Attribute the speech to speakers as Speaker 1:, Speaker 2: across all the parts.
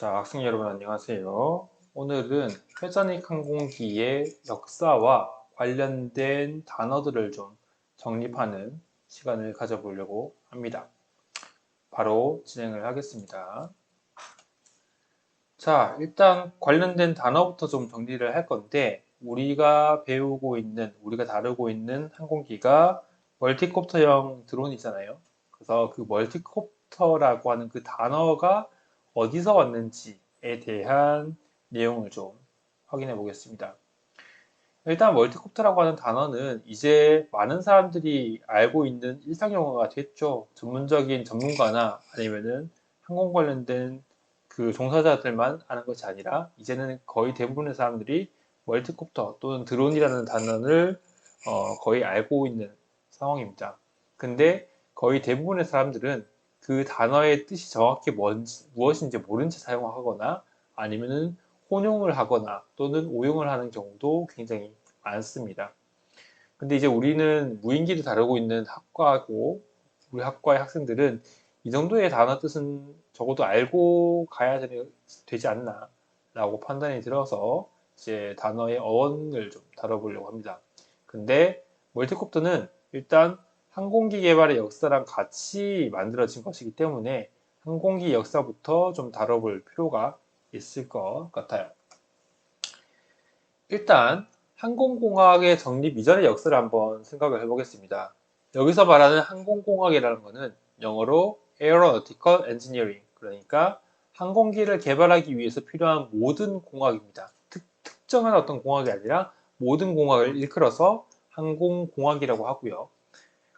Speaker 1: 자, 학생 여러분 안녕하세요. 오늘은 회전익 항공기의 역사와 관련된 단어들을 좀 정립하는 시간을 가져보려고 합니다. 바로 진행을 하겠습니다. 자, 일단 관련된 단어부터 좀 정리를 할 건데 우리가 다루고 있는 항공기가 멀티콥터형 드론이잖아요. 그래서 그 멀티콥터라고 하는 그 단어가 어디서 왔는지에 대한 내용을 좀 확인해 보겠습니다. 일단 멀티콥터라고 하는 단어는 이제 많은 사람들이 알고 있는 일상 용어가 됐죠. 전문적인 전문가나 아니면은 항공 관련된 그 종사자들만 아는 것이 아니라 이제는 거의 대부분의 사람들이 멀티콥터 또는 드론이라는 단어를 거의 알고 있는 상황입니다. 근데 거의 대부분의 사람들은 그 단어의 뜻이 정확히 무엇인지 모른 채 사용하거나 아니면은 혼용을 하거나 또는 오용을 하는 경우도 굉장히 많습니다. 근데 이제 우리는 무인기를 다루고 있는 학과고 우리 학과의 학생들은 이 정도의 단어 뜻은 적어도 알고 가야 되지 않나 라고 판단이 들어서 이제 단어의 어원을 좀 다뤄보려고 합니다. 근데 멀티콥터는 일단 항공기 개발의 역사랑 같이 만들어진 것이기 때문에 항공기 역사부터 좀 다뤄볼 필요가 있을 것 같아요. 일단 항공공학의 정립 이전의 역사를 한번 생각을 해보겠습니다. 여기서 말하는 항공공학이라는 것은 영어로 Aeronautical Engineering, 그러니까 항공기를 개발하기 위해서 필요한 모든 공학입니다. 특정한 어떤 공학이 아니라 모든 공학을 일컬어서 항공공학이라고 하고요.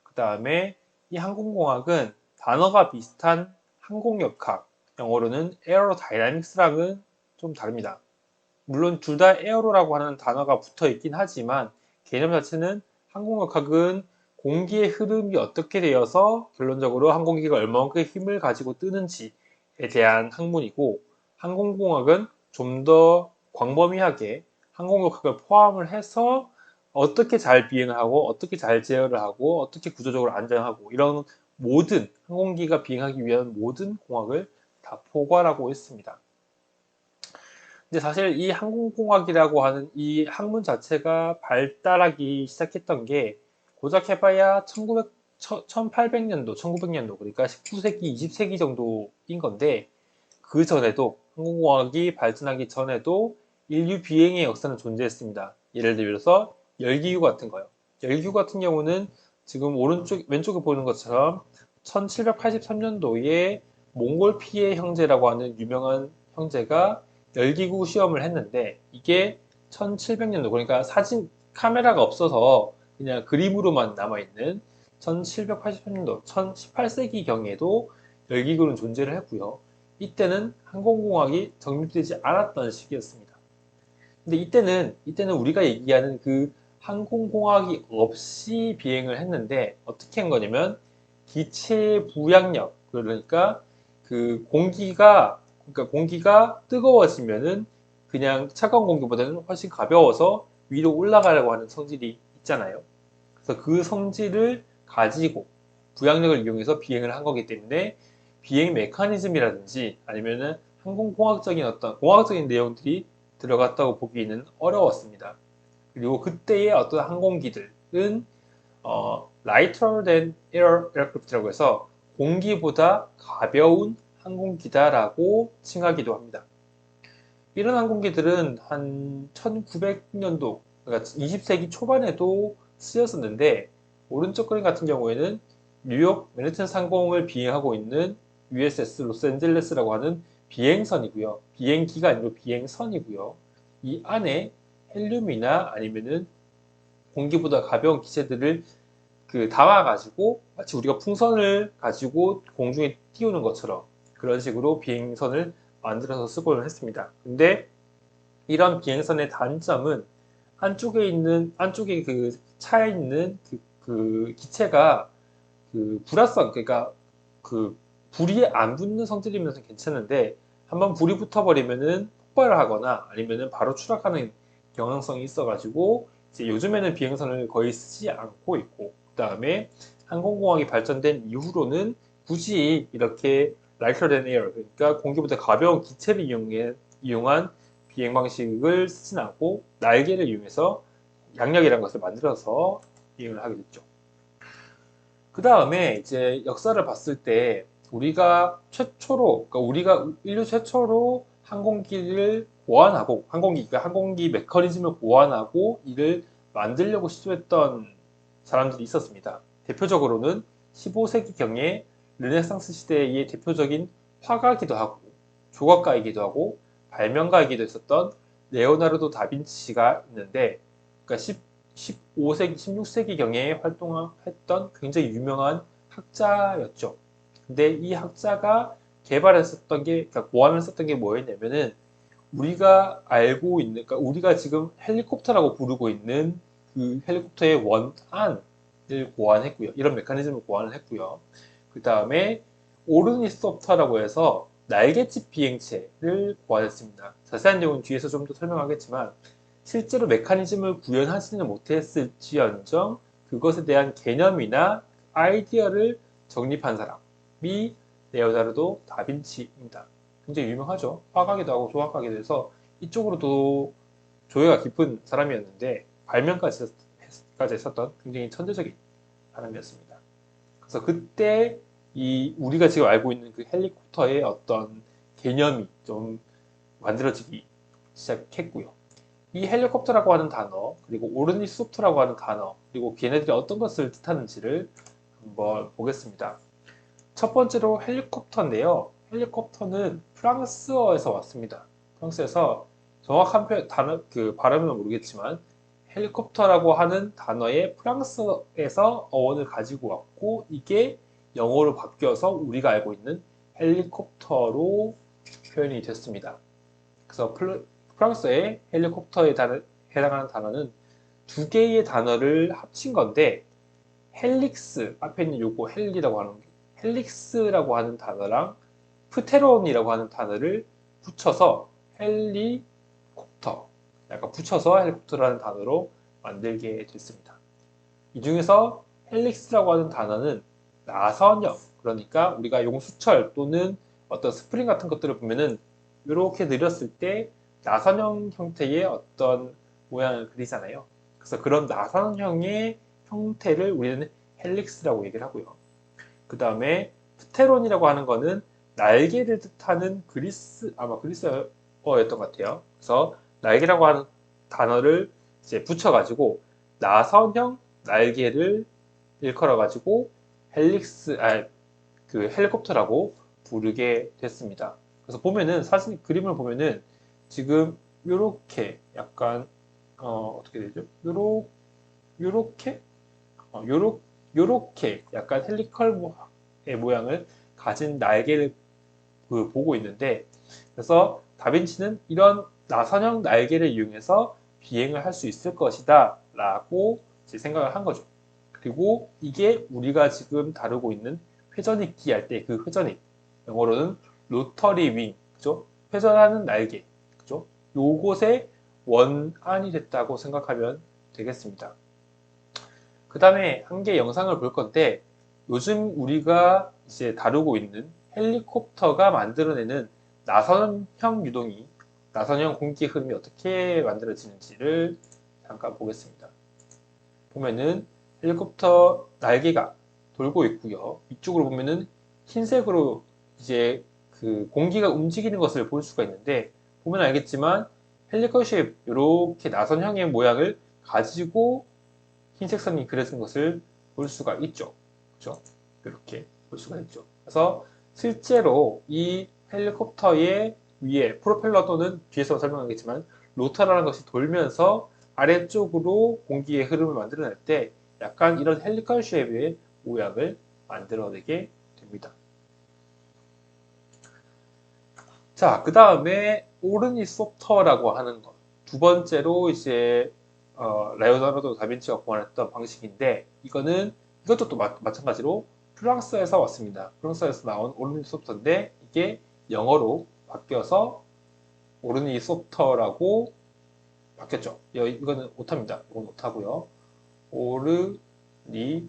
Speaker 1: 그 다음에 이 항공공학은 단어가 비슷한 항공역학, 영어로는 Aerodynamics랑은 좀 다릅니다. 물론 둘 다 에어로라고 하는 단어가 붙어 있긴 하지만 개념 자체는 항공역학은 공기의 흐름이 어떻게 되어서 결론적으로 항공기가 얼마만큼 힘을 가지고 뜨는지에 대한 학문이고, 항공공학은 좀 더 광범위하게 항공역학을 포함을 해서 어떻게 잘 비행을 하고 어떻게 잘 제어를 하고 어떻게 구조적으로 안정하고 이런 모든 항공기가 비행하기 위한 모든 공학을 다 포괄하고 있습니다. 근데 사실 이 항공공학이라고 하는 이 학문 자체가 발달하기 시작했던 게 고작 해봐야 1800년도, 1900년도, 그러니까 19세기, 20세기 정도인 건데, 그 전에도, 항공공학이 발전하기 전에도 인류 비행의 역사는 존재했습니다. 예를 들어서 열기구 같은 거요. 열기구 같은 경우는 지금 왼쪽에 보이는 것처럼 1783년도에 몽골피해 형제라고 하는 유명한 형제가 열기구 시험을 했는데 이게 1700년도, 그러니까 사진 카메라가 없어서 그냥 그림으로만 남아있는 1783년도 18세기 경에도 열기구는 존재를 했고요. 이때는 항공공학이 정립되지 않았던 시기였습니다. 근데 이때는 우리가 얘기하는 그 항공공학이 없이 비행을 했는데 어떻게 한 거냐면 기체 부양력, 그러니까 공기가 뜨거워지면은 그냥 차가운 공기보다는 훨씬 가벼워서 위로 올라가려고 하는 성질이 있잖아요. 그래서 그 성질을 가지고 부양력을 이용해서 비행을 한 거기 때문에 비행 메커니즘이라든지 아니면은 항공공학적인 어떤 공학적인 내용들이 들어갔다고 보기에는 어려웠습니다. 그리고 그때의 어떤 항공기들은 lighter than air aircraft라고 해서 공기보다 가벼운 항공기다라고 칭하기도 합니다. 이런 항공기들은 한 1900년도, 그러니까 20세기 초반에도 쓰였었는데, 오른쪽 그림 같은 경우에는 뉴욕 맨해튼 상공을 비행하고 있는 USS 로스앤젤레스라고 하는 비행선이고요. 비행기가 아니고 비행선이고요. 이 안에 헬륨이나 아니면은 공기보다 가벼운 기체들을 담아가지고 마치 우리가 풍선을 가지고 공중에 띄우는 것처럼 그런 식으로 비행선을 만들어서 쓰고는 했습니다. 근데 이런 비행선의 단점은 안쪽에 차에 있는 그 기체가 불화성, 그러니까 그 불이 안 붙는 성질이면서 괜찮은데 한번 불이 붙어버리면은 폭발을 하거나 아니면은 바로 추락하는 경향성이 있어가지고 이제 요즘에는 비행선을 거의 쓰지 않고 있고, 그 다음에 항공공학이 발전된 이후로는 굳이 이렇게 lighter than air, 그러니까 공기보다 가벼운 기체를 이용한 비행 방식을 쓰진 않고 날개를 이용해서 양력이라는 것을 만들어서 비행을 하게 됐죠. 그 다음에 이제 역사를 봤을 때 우리가 최초로, 그러니까 우리가 인류 최초로 항공기를 고안하고 그러니까 항공기 메커니즘을 고안하고 이를 만들려고 시도했던 사람들이 있었습니다. 대표적으로는 15세기경에 르네상스 시대의 대표적인 화가이기도 하고 조각가이기도 하고 발명가이기도 했었던 레오나르도 다빈치가 있는데, 그러니까 15세기, 16세기경에 활동했던 굉장히 유명한 학자였죠. 근데 이 학자가 그러니까 고안을 썼던 게 뭐였냐면은 우리가 알고 있는, 그러니까 우리가 지금 헬리콥터라고 부르고 있는 그 헬리콥터의 원안을 고안했고요. 이런 메커니즘을 고안을 했고요. 그 다음에 오르니스톱터라고 해서 날갯짓 비행체를 고안했습니다. 자세한 내용은 뒤에서 좀 더 설명하겠지만 실제로 메커니즘을 구현하지는 못했을지언정 그것에 대한 개념이나 아이디어를 정립한 사람이 레오나르도 다빈치입니다. 굉장히 유명하죠. 화가기도 하고 조각가기도 해서 이쪽으로도 조예가 깊은 사람이었는데 발명까지 했었던 굉장히 천재적인 사람이었습니다. 그래서 그때 우리가 지금 알고 있는 그 헬리콥터의 어떤 개념이 좀 만들어지기 시작했고요. 이 헬리콥터라고 하는 단어, 그리고 오르니소프트라고 하는 단어, 그리고 걔네들이 어떤 것을 뜻하는지를 한번 보겠습니다. 첫 번째로 헬리콥터인데요. 헬리콥터는 프랑스어에서 왔습니다. 프랑스에서 정확한 그 발음은 모르겠지만 헬리콥터라고 하는 단어의 프랑스에서 어원을 가지고 왔고 이게 영어로 바뀌어서 우리가 알고 있는 헬리콥터로 표현이 됐습니다. 그래서 프랑스어의 헬리콥터에 해당하는 단어는 두 개의 단어를 합친 건데 헬릭스 앞에 있는 요거 헬릭스라고 하는 단어랑 프테론이라고 하는 단어를 붙여서 헬리콥터, 약간 붙여서 헬리콥터라는 단어로 만들게 됐습니다. 이 중에서 헬릭스라고 하는 단어는 나선형, 그러니까 우리가 용수철 또는 어떤 스프링 같은 것들을 보면은 이렇게 늘렸을 때 나선형 형태의 어떤 모양을 그리잖아요. 그래서 그런 나선형의 형태를 우리는 헬릭스라고 얘기를 하고요. 그 다음에 프테론이라고 하는 거는 날개를 뜻하는 아마 그리스어였던 것 같아요. 그래서 날개라고 하는 단어를 이제 붙여가지고 나선형 날개를 일컬어가지고 그 헬리콥터라고 부르게 됐습니다. 그래서 보면은 그림을 보면은 지금 요렇게 약간 어떻게 되죠? 요렇게 요렇게 약간 헬리컬의 모양을 가진 날개를 보고 있는데, 그래서 다빈치는 이런 나선형 날개를 이용해서 비행을 할 수 있을 것이다 라고 생각을 한 거죠. 그리고 이게 우리가 지금 다루고 있는 회전익기 할 때 그 회전익, 영어로는 로터리 윙, 그죠? 회전하는 날개, 그죠? 요것의 원안이 됐다고 생각하면 되겠습니다. 그 다음에 한 개 영상을 볼 건데, 요즘 우리가 이제 다루고 있는 헬리콥터가 만들어내는 나선형 공기 흐름이 어떻게 만들어지는지를 잠깐 보겠습니다. 보면은 헬리콥터 날개가 돌고 있고요. 이쪽으로 보면은 흰색으로 이제 그 공기가 움직이는 것을 볼 수가 있는데, 보면 알겠지만 헬리콥터의 이렇게 나선형의 모양을 가지고 흰색 선이 그려진 것을 볼 수가 있죠. 그렇죠? 이렇게 볼 수가 있죠. 그래서 실제로 이 헬리콥터의 위에 프로펠러 또는 뒤에서 설명하겠지만 로터라는 것이 돌면서 아래쪽으로 공기의 흐름을 만들어낼 때 약간 이런 헬리컬 쉐입의 모양을 만들어내게 됩니다. 자, 그 다음에 오르니소프터라고 하는 것. 두 번째로 이제 레오나르도 다빈치가 고안했던 방식인데 이것도 또 마찬가지로 프랑스에서 왔습니다. 프랑스에서 나온 오르니소프터인데 이게 영어로 바뀌어서 오르니소프터라고 바뀌었죠. 이거는 오타입니다. 이건 오타고요. 오르니소프터.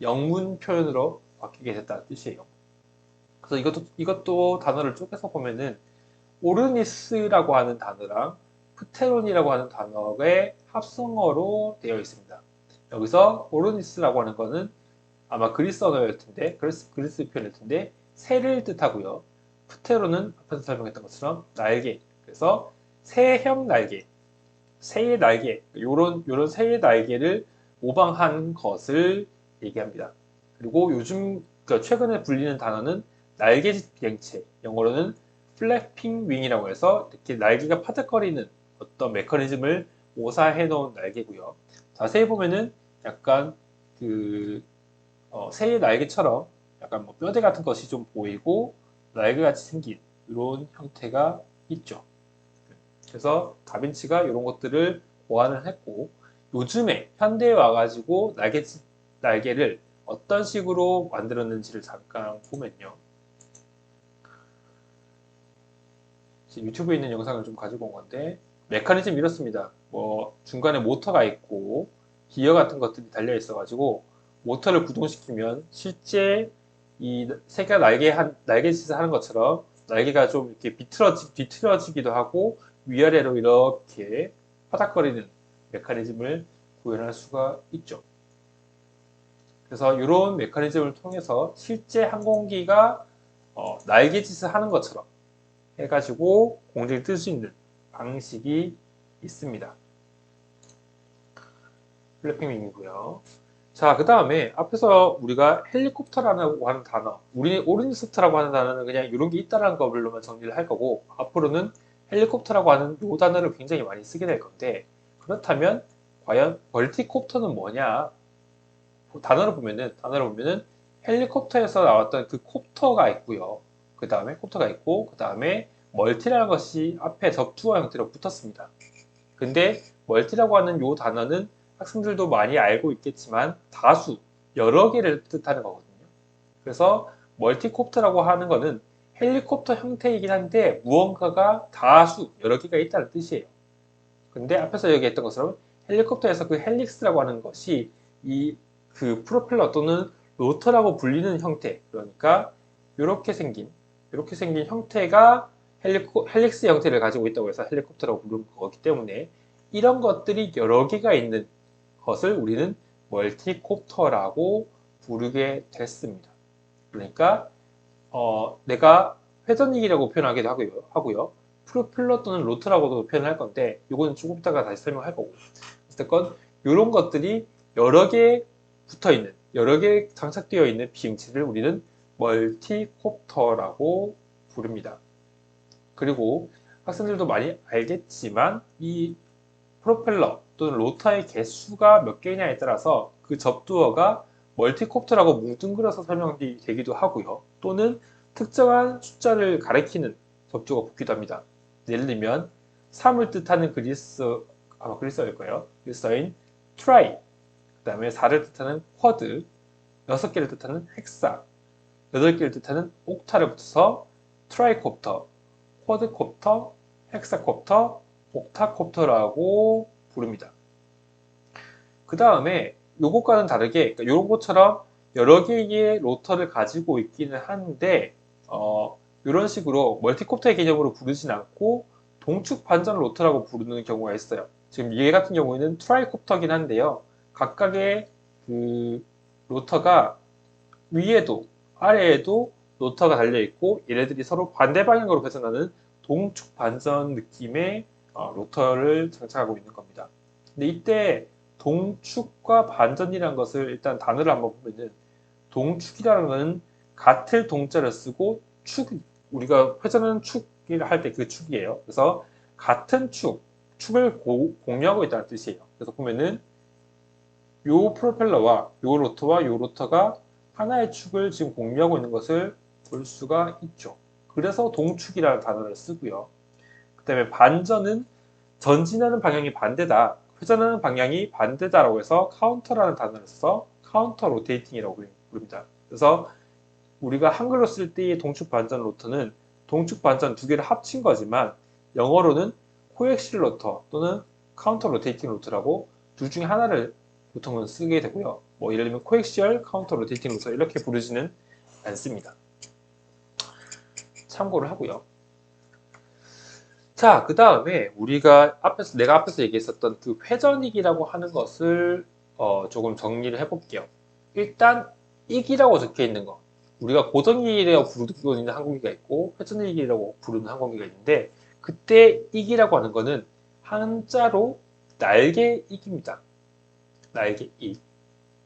Speaker 1: 영문 표현으로 바뀌게 됐다는 뜻이에요. 그래서 이것도 단어를 쪼개서 보면은 오르니스라고 하는 단어랑 프테론이라고 하는 단어의 합성어로 되어 있습니다. 여기서 오르니스라고 하는 거는 아마 그리스 언어일 텐데, 그리스 표현일 텐데, 새를 뜻하고요. 프테론은 앞에서 설명했던 것처럼 날개. 그래서 새형 날개, 새의 날개, 요런 새의 날개를 모방한 것을 얘기합니다. 그리고 요즘, 그러니까 최근에 불리는 단어는 날개짓 비행체, 영어로는 플래핑 윙이라고 해서 이렇게 날개가 파닥거리는 어떤 메커니즘을 모사해 놓은 날개고요. 자세히 보면은 약간 그 새의 날개처럼 약간 뭐 뼈대 같은 것이 좀 보이고 날개같이 생긴 이런 형태가 있죠. 그래서 다빈치가 이런 것들을 고안을 했고 요즘에 현대에 와가지고 날개를 어떤 식으로 만들었는지를 잠깐 보면요. 유튜브에 있는 영상을 좀 가지고 온 건데 메커니즘 이렇습니다. 뭐 중간에 모터가 있고 기어 같은 것들이 달려 있어가지고 모터를 구동시키면 실제 이 새가 날개짓을 하는 것처럼 날개가 좀 이렇게 비틀어지기도 하고 위아래로 이렇게 파닥거리는 메커니즘을 구현할 수가 있죠. 그래서 이런 메커니즘을 통해서 실제 항공기가 날개짓을 하는 것처럼 해가지고 공중에 뜰 수 있는 방식이 있습니다. 플래핑윙이고요. 자, 그 다음에 앞에서 우리가 헬리콥터라고 하는 단어, 우리 오른스트라고 하는 단어는 그냥 이런 게 있다라는 걸로만 정리를 할 거고 앞으로는 헬리콥터라고 하는 이 단어를 굉장히 많이 쓰게 될 건데 그렇다면 과연 멀티콥터는 뭐냐? 단어를 보면은 헬리콥터에서 나왔던 그 콥터가 있고요. 그 다음에 콥터가 있고 그 다음에 멀티라는 것이 앞에 접두어 형태로 붙었습니다. 근데 멀티라고 하는 이 단어는 학생들도 많이 알고 있겠지만 다수, 여러 개를 뜻하는 거거든요. 그래서 멀티콥터라고 하는 거는 헬리콥터 형태이긴 한데 무언가가 다수, 여러 개가 있다는 뜻이에요. 근데 앞에서 얘기했던 것처럼 헬리콥터에서 그 헬릭스라고 하는 것이 이 그 프로펠러 또는 로터라고 불리는 형태, 그러니까 이렇게 생긴 형태가 헬릭스 형태를 가지고 있다고 해서 헬리콥터라고 부르는 거기 때문에 이런 것들이 여러 개가 있는 것을 우리는 멀티콥터라고 부르게 됐습니다. 그러니까 내가 회전익이라고 표현하기도 하고요. 프로펠러 또는 로터라고도 표현할 건데 이거는 조금 이따가 다시 설명할 거고 어쨌건 이런 것들이 여러 개 붙어 있는 여러 개 장착되어 있는 비행체를 우리는 멀티콥터라고 부릅니다. 그리고 학생들도 많이 알겠지만 이 프로펠러 또는 로터의 개수가 몇 개냐에 따라서 그 접두어가 멀티콥터라고 뭉뚱그려서 설명되기도 하고요. 또는 특정한 숫자를 가리키는 접두어가 붙기도 합니다. 예를 들면 3을 뜻하는 아마 그리스어일 거예요. 그리스어인 트라이, 그 다음에 4를 뜻하는 쿼드, 6개를 뜻하는 헥사, 8개를 뜻하는 옥타를 붙여서 트라이콥터, 쿼드콥터, 헥사콥터, 옥타콥터라고 부릅니다. 그 다음에 요것과는 다르게 그러니까 요것처럼 여러 개의 로터를 가지고 있기는 한데 이런 식으로 멀티콥터의 개념으로 부르진 않고 동축 반전 로터라고 부르는 경우가 있어요. 지금 얘 같은 경우에는 트라이콥터긴 한데요. 각각의 그 로터가 위에도 아래에도 로터가 달려 있고 얘네들이 서로 반대 방향으로 회전하는 동축 반전 느낌의 로터를 장착하고 있는 겁니다. 근데 이때 동축과 반전이라는 것을 일단 단어를 한번 보면은 동축이라는 것은 같을 동자를 쓰고 우리가 회전하는 축을 할 때 그 축이에요. 그래서 같은 축을 공유하고 있다는 뜻이에요. 그래서 보면은 요 프로펠러와 요 로터와 요 로터가 하나의 축을 지금 공유하고 있는 것을 볼 수가 있죠. 그래서 동축이라는 단어를 쓰고요. 그 다음에 반전은 전진하는 방향이 반대다. 회전하는 방향이 반대다라고 해서 카운터라는 단어를 써서 카운터 로테이팅이라고 부릅니다. 그래서 우리가 한글로 쓸 때의 동축 반전 로터는 동축 반전 두 개를 합친 거지만 영어로는 코엑실 로터 또는 카운터 로테이팅 로터라고 둘 중에 하나를 보통은 쓰게 되고요. 뭐 예를 들면 코엑시얼 카운터 로테이팅 루터 이렇게 부르지는 않습니다. 참고를 하고요. 자, 그 다음에 내가 앞에서 얘기했었던 그 회전익이라고 하는 것을 조금 정리를 해볼게요. 일단 익이라고 적혀 있는 거, 우리가 고정익이라고 부르고 있는 항공기가 있고 회전익이라고 부르는 항공기가 있는데, 그때 익이라고 하는 거는 한자로 날개익입니다. 날개익.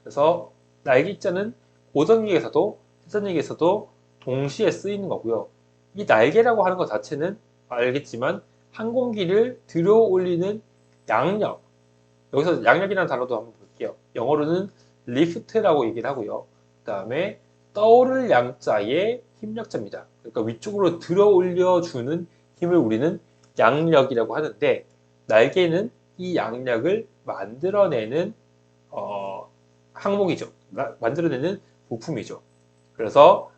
Speaker 1: 그래서 날개자는 고정익에서도 회전익에서도 동시에 쓰이는 거고요. 이 날개라고 하는 것 자체는 알겠지만 항공기를 들어 올리는 양력, 여기서 양력이라는 단어도 한번 볼게요. 영어로는 lift라고 얘기를 하고요. 그 다음에 떠오를 양자의 힘력자입니다. 그러니까 위쪽으로 들어 올려주는 힘을 우리는 양력이라고 하는데, 날개는 이 양력을 만들어내는 항목이죠. 만들어내는 부품이죠. 그래서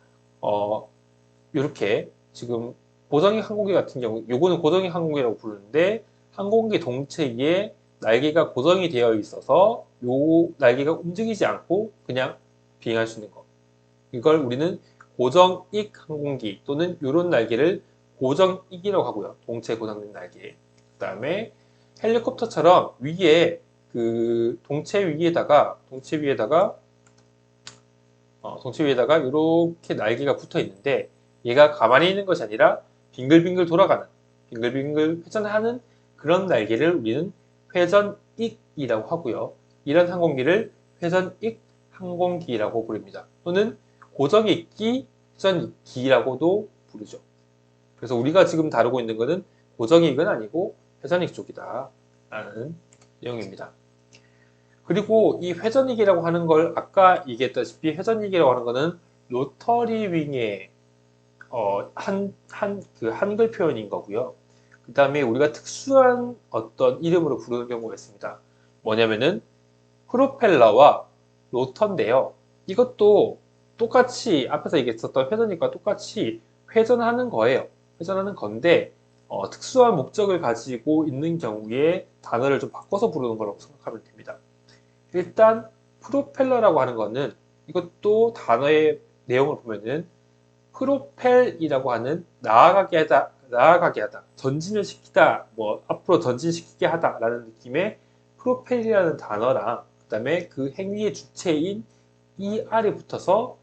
Speaker 1: 이렇게 지금 고정익 항공기 같은 경우, 요거는 고정익 항공기라고 부르는데, 항공기 동체에 날개가 고정이 되어 있어서 요 날개가 움직이지 않고 그냥 비행할 수 있는 것, 이걸 우리는 고정익 항공기 또는 이런 날개를 고정익이라고 하고요. 동체 고정된 날개. 그 다음에 헬리콥터처럼 위에 그 동체 위에다가 이렇게 날개가 붙어 있는데, 얘가 가만히 있는 것이 아니라 빙글빙글 돌아가는, 빙글빙글 회전하는 그런 날개를 우리는 회전익이라고 하고요. 이런 항공기를 회전익 항공기라고 부릅니다. 또는 고정익기, 회전익기라고도 부르죠. 그래서 우리가 지금 다루고 있는 것은 고정익은 아니고 회전익 쪽이다 라는 내용입니다. 그리고 이 회전익이라고 하는 걸 아까 얘기했다시피, 회전익이라고 하는 거는 로터리 윙의 그 한글 표현인 거고요. 그 다음에 우리가 특수한 어떤 이름으로 부르는 경우가 있습니다. 뭐냐면은 프로펠러와 로터인데요. 이것도 똑같이 앞에서 얘기했었던 회전익과 똑같이 회전하는 거예요. 회전하는 건데, 특수한 목적을 가지고 있는 경우에 단어를 좀 바꿔서 부르는 거라고 생각하면 됩니다. 일단 프로펠러라고 하는 거는, 이것도 단어의 내용을 보면은 프로펠이라고 하는 나아가게 하다, 전진을 시키다, 뭐 앞으로 전진시키게 하다라는 느낌의 프로펠이라는 단어랑, 그다음에 그 행위의 주체인 ER이 붙어서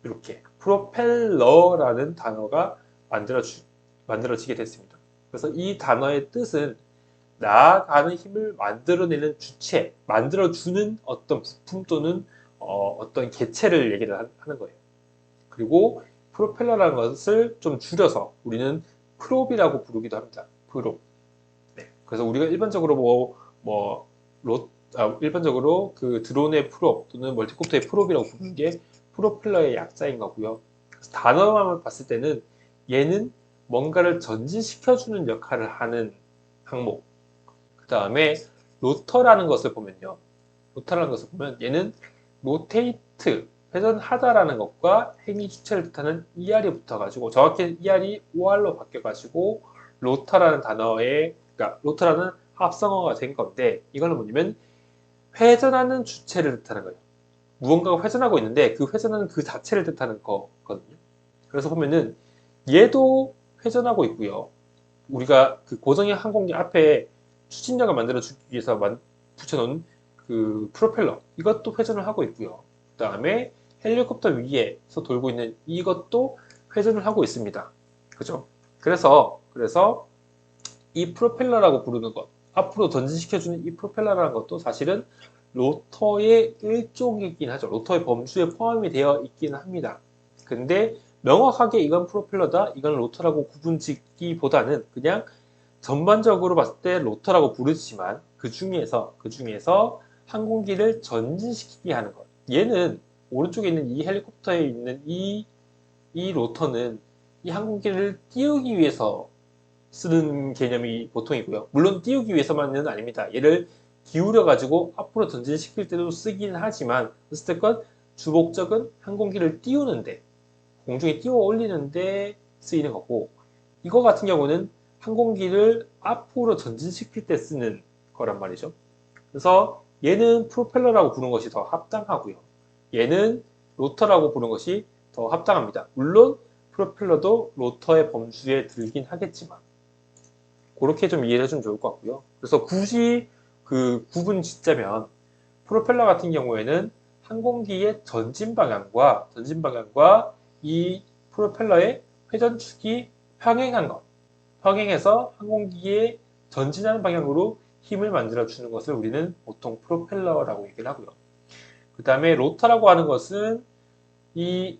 Speaker 1: 이렇게 프로펠러라는 단어가 만들어지게 됐습니다. 그래서 이 단어의 뜻은 나아가는 힘을 만들어내는 주체, 만들어주는 어떤 부품 또는 어떤 개체를 얘기를 하는 거예요. 그리고 프로펠러라는 것을 좀 줄여서 우리는 프롭이라고 부르기도 합니다. 프롭. 네. 그래서 우리가 일반적으로 일반적으로 그 드론의 프롭 또는 멀티콥터의 프롭이라고 부르는 게 프로펠러의 약자인 거고요. 그래서 단어만 봤을 때는 얘는 뭔가를 전진시켜주는 역할을 하는 항목. 그 다음에 로터라는 것을 보면 얘는 로테이트, 회전하다라는 것과 행위 주체를 뜻하는 ER이 붙어가지고, 정확히 ER이 OR로 바뀌어가지고 로터라는 그러니까 로터라는 합성어가 된 건데, 이거는 뭐냐면 회전하는 주체를 뜻하는 거예요. 무언가가 회전하고 있는데 그 회전하는 그 자체를 뜻하는 거거든요. 그래서 보면은 얘도 회전하고 있고요. 우리가 그 고정의 항공기 앞에 추진력을 만들어주기 위해서 붙여놓은 그 프로펠러, 이것도 회전을 하고 있고요. 그 다음에 헬리콥터 위에서 돌고 있는 이것도 회전을 하고 있습니다. 그죠? 그래서 이 프로펠러라고 부르는 것, 앞으로 전진시켜주는 이 프로펠러라는 것도 사실은 로터의 일종이긴 하죠. 로터의 범주에 포함이 되어 있긴 합니다. 근데 명확하게 이건 프로펠러다, 이건 로터라고 구분짓기보다는 그냥 전반적으로 봤을 때 로터라고 부르지만, 그 중에서 항공기를 전진시키게 하는 것. 얘는 오른쪽에 있는 이 헬리콥터에 있는 이 로터는 이 항공기를 띄우기 위해서 쓰는 개념이 보통이고요. 물론 띄우기 위해서만은 아닙니다. 얘를 기울여 가지고 앞으로 전진시킬 때도 쓰긴 하지만, 어쨌든 주목적은 항공기를 띄우는데, 공중에 띄워 올리는데 쓰이는 거고, 이거 같은 경우는 항공기를 앞으로 전진시킬 때 쓰는 거란 말이죠. 그래서 얘는 프로펠러라고 부르는 것이 더 합당하고요. 얘는 로터라고 부르는 것이 더 합당합니다. 물론 프로펠러도 로터의 범주에 들긴 하겠지만 그렇게 좀 이해를 해주면 좋을 것 같고요. 그래서 굳이 그 구분 짓자면 프로펠러 같은 경우에는 항공기의 전진 방향과 이 프로펠러의 회전축이 평행한 것, 평행해서 항공기의 전진하는 방향으로 힘을 만들어 주는 것을 우리는 보통 프로펠러라고 얘기를 하고요. 그 다음에 로터라고 하는 것은 이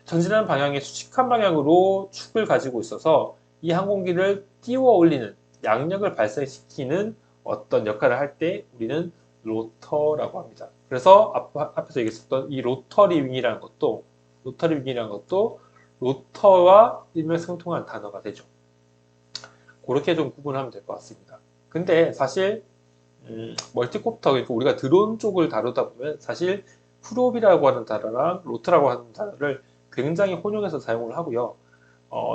Speaker 1: 전진하는 방향의 수직한 방향으로 축을 가지고 있어서 이 항공기를 띄워 올리는 양력을 발생시키는 어떤 역할을 할 때 우리는 로터라고 합니다. 그래서 앞에서 얘기했었던 이 로터리윙이라는 것도 로터와 일맥상통한 단어가 되죠. 그렇게 좀 구분하면 될 것 같습니다. 근데 사실 멀티콥터, 그러니까 우리가 드론 쪽을 다루다 보면 사실 프롭이라고 하는 단어랑 로터라고 하는 단어를 굉장히 혼용해서 사용을 하고요.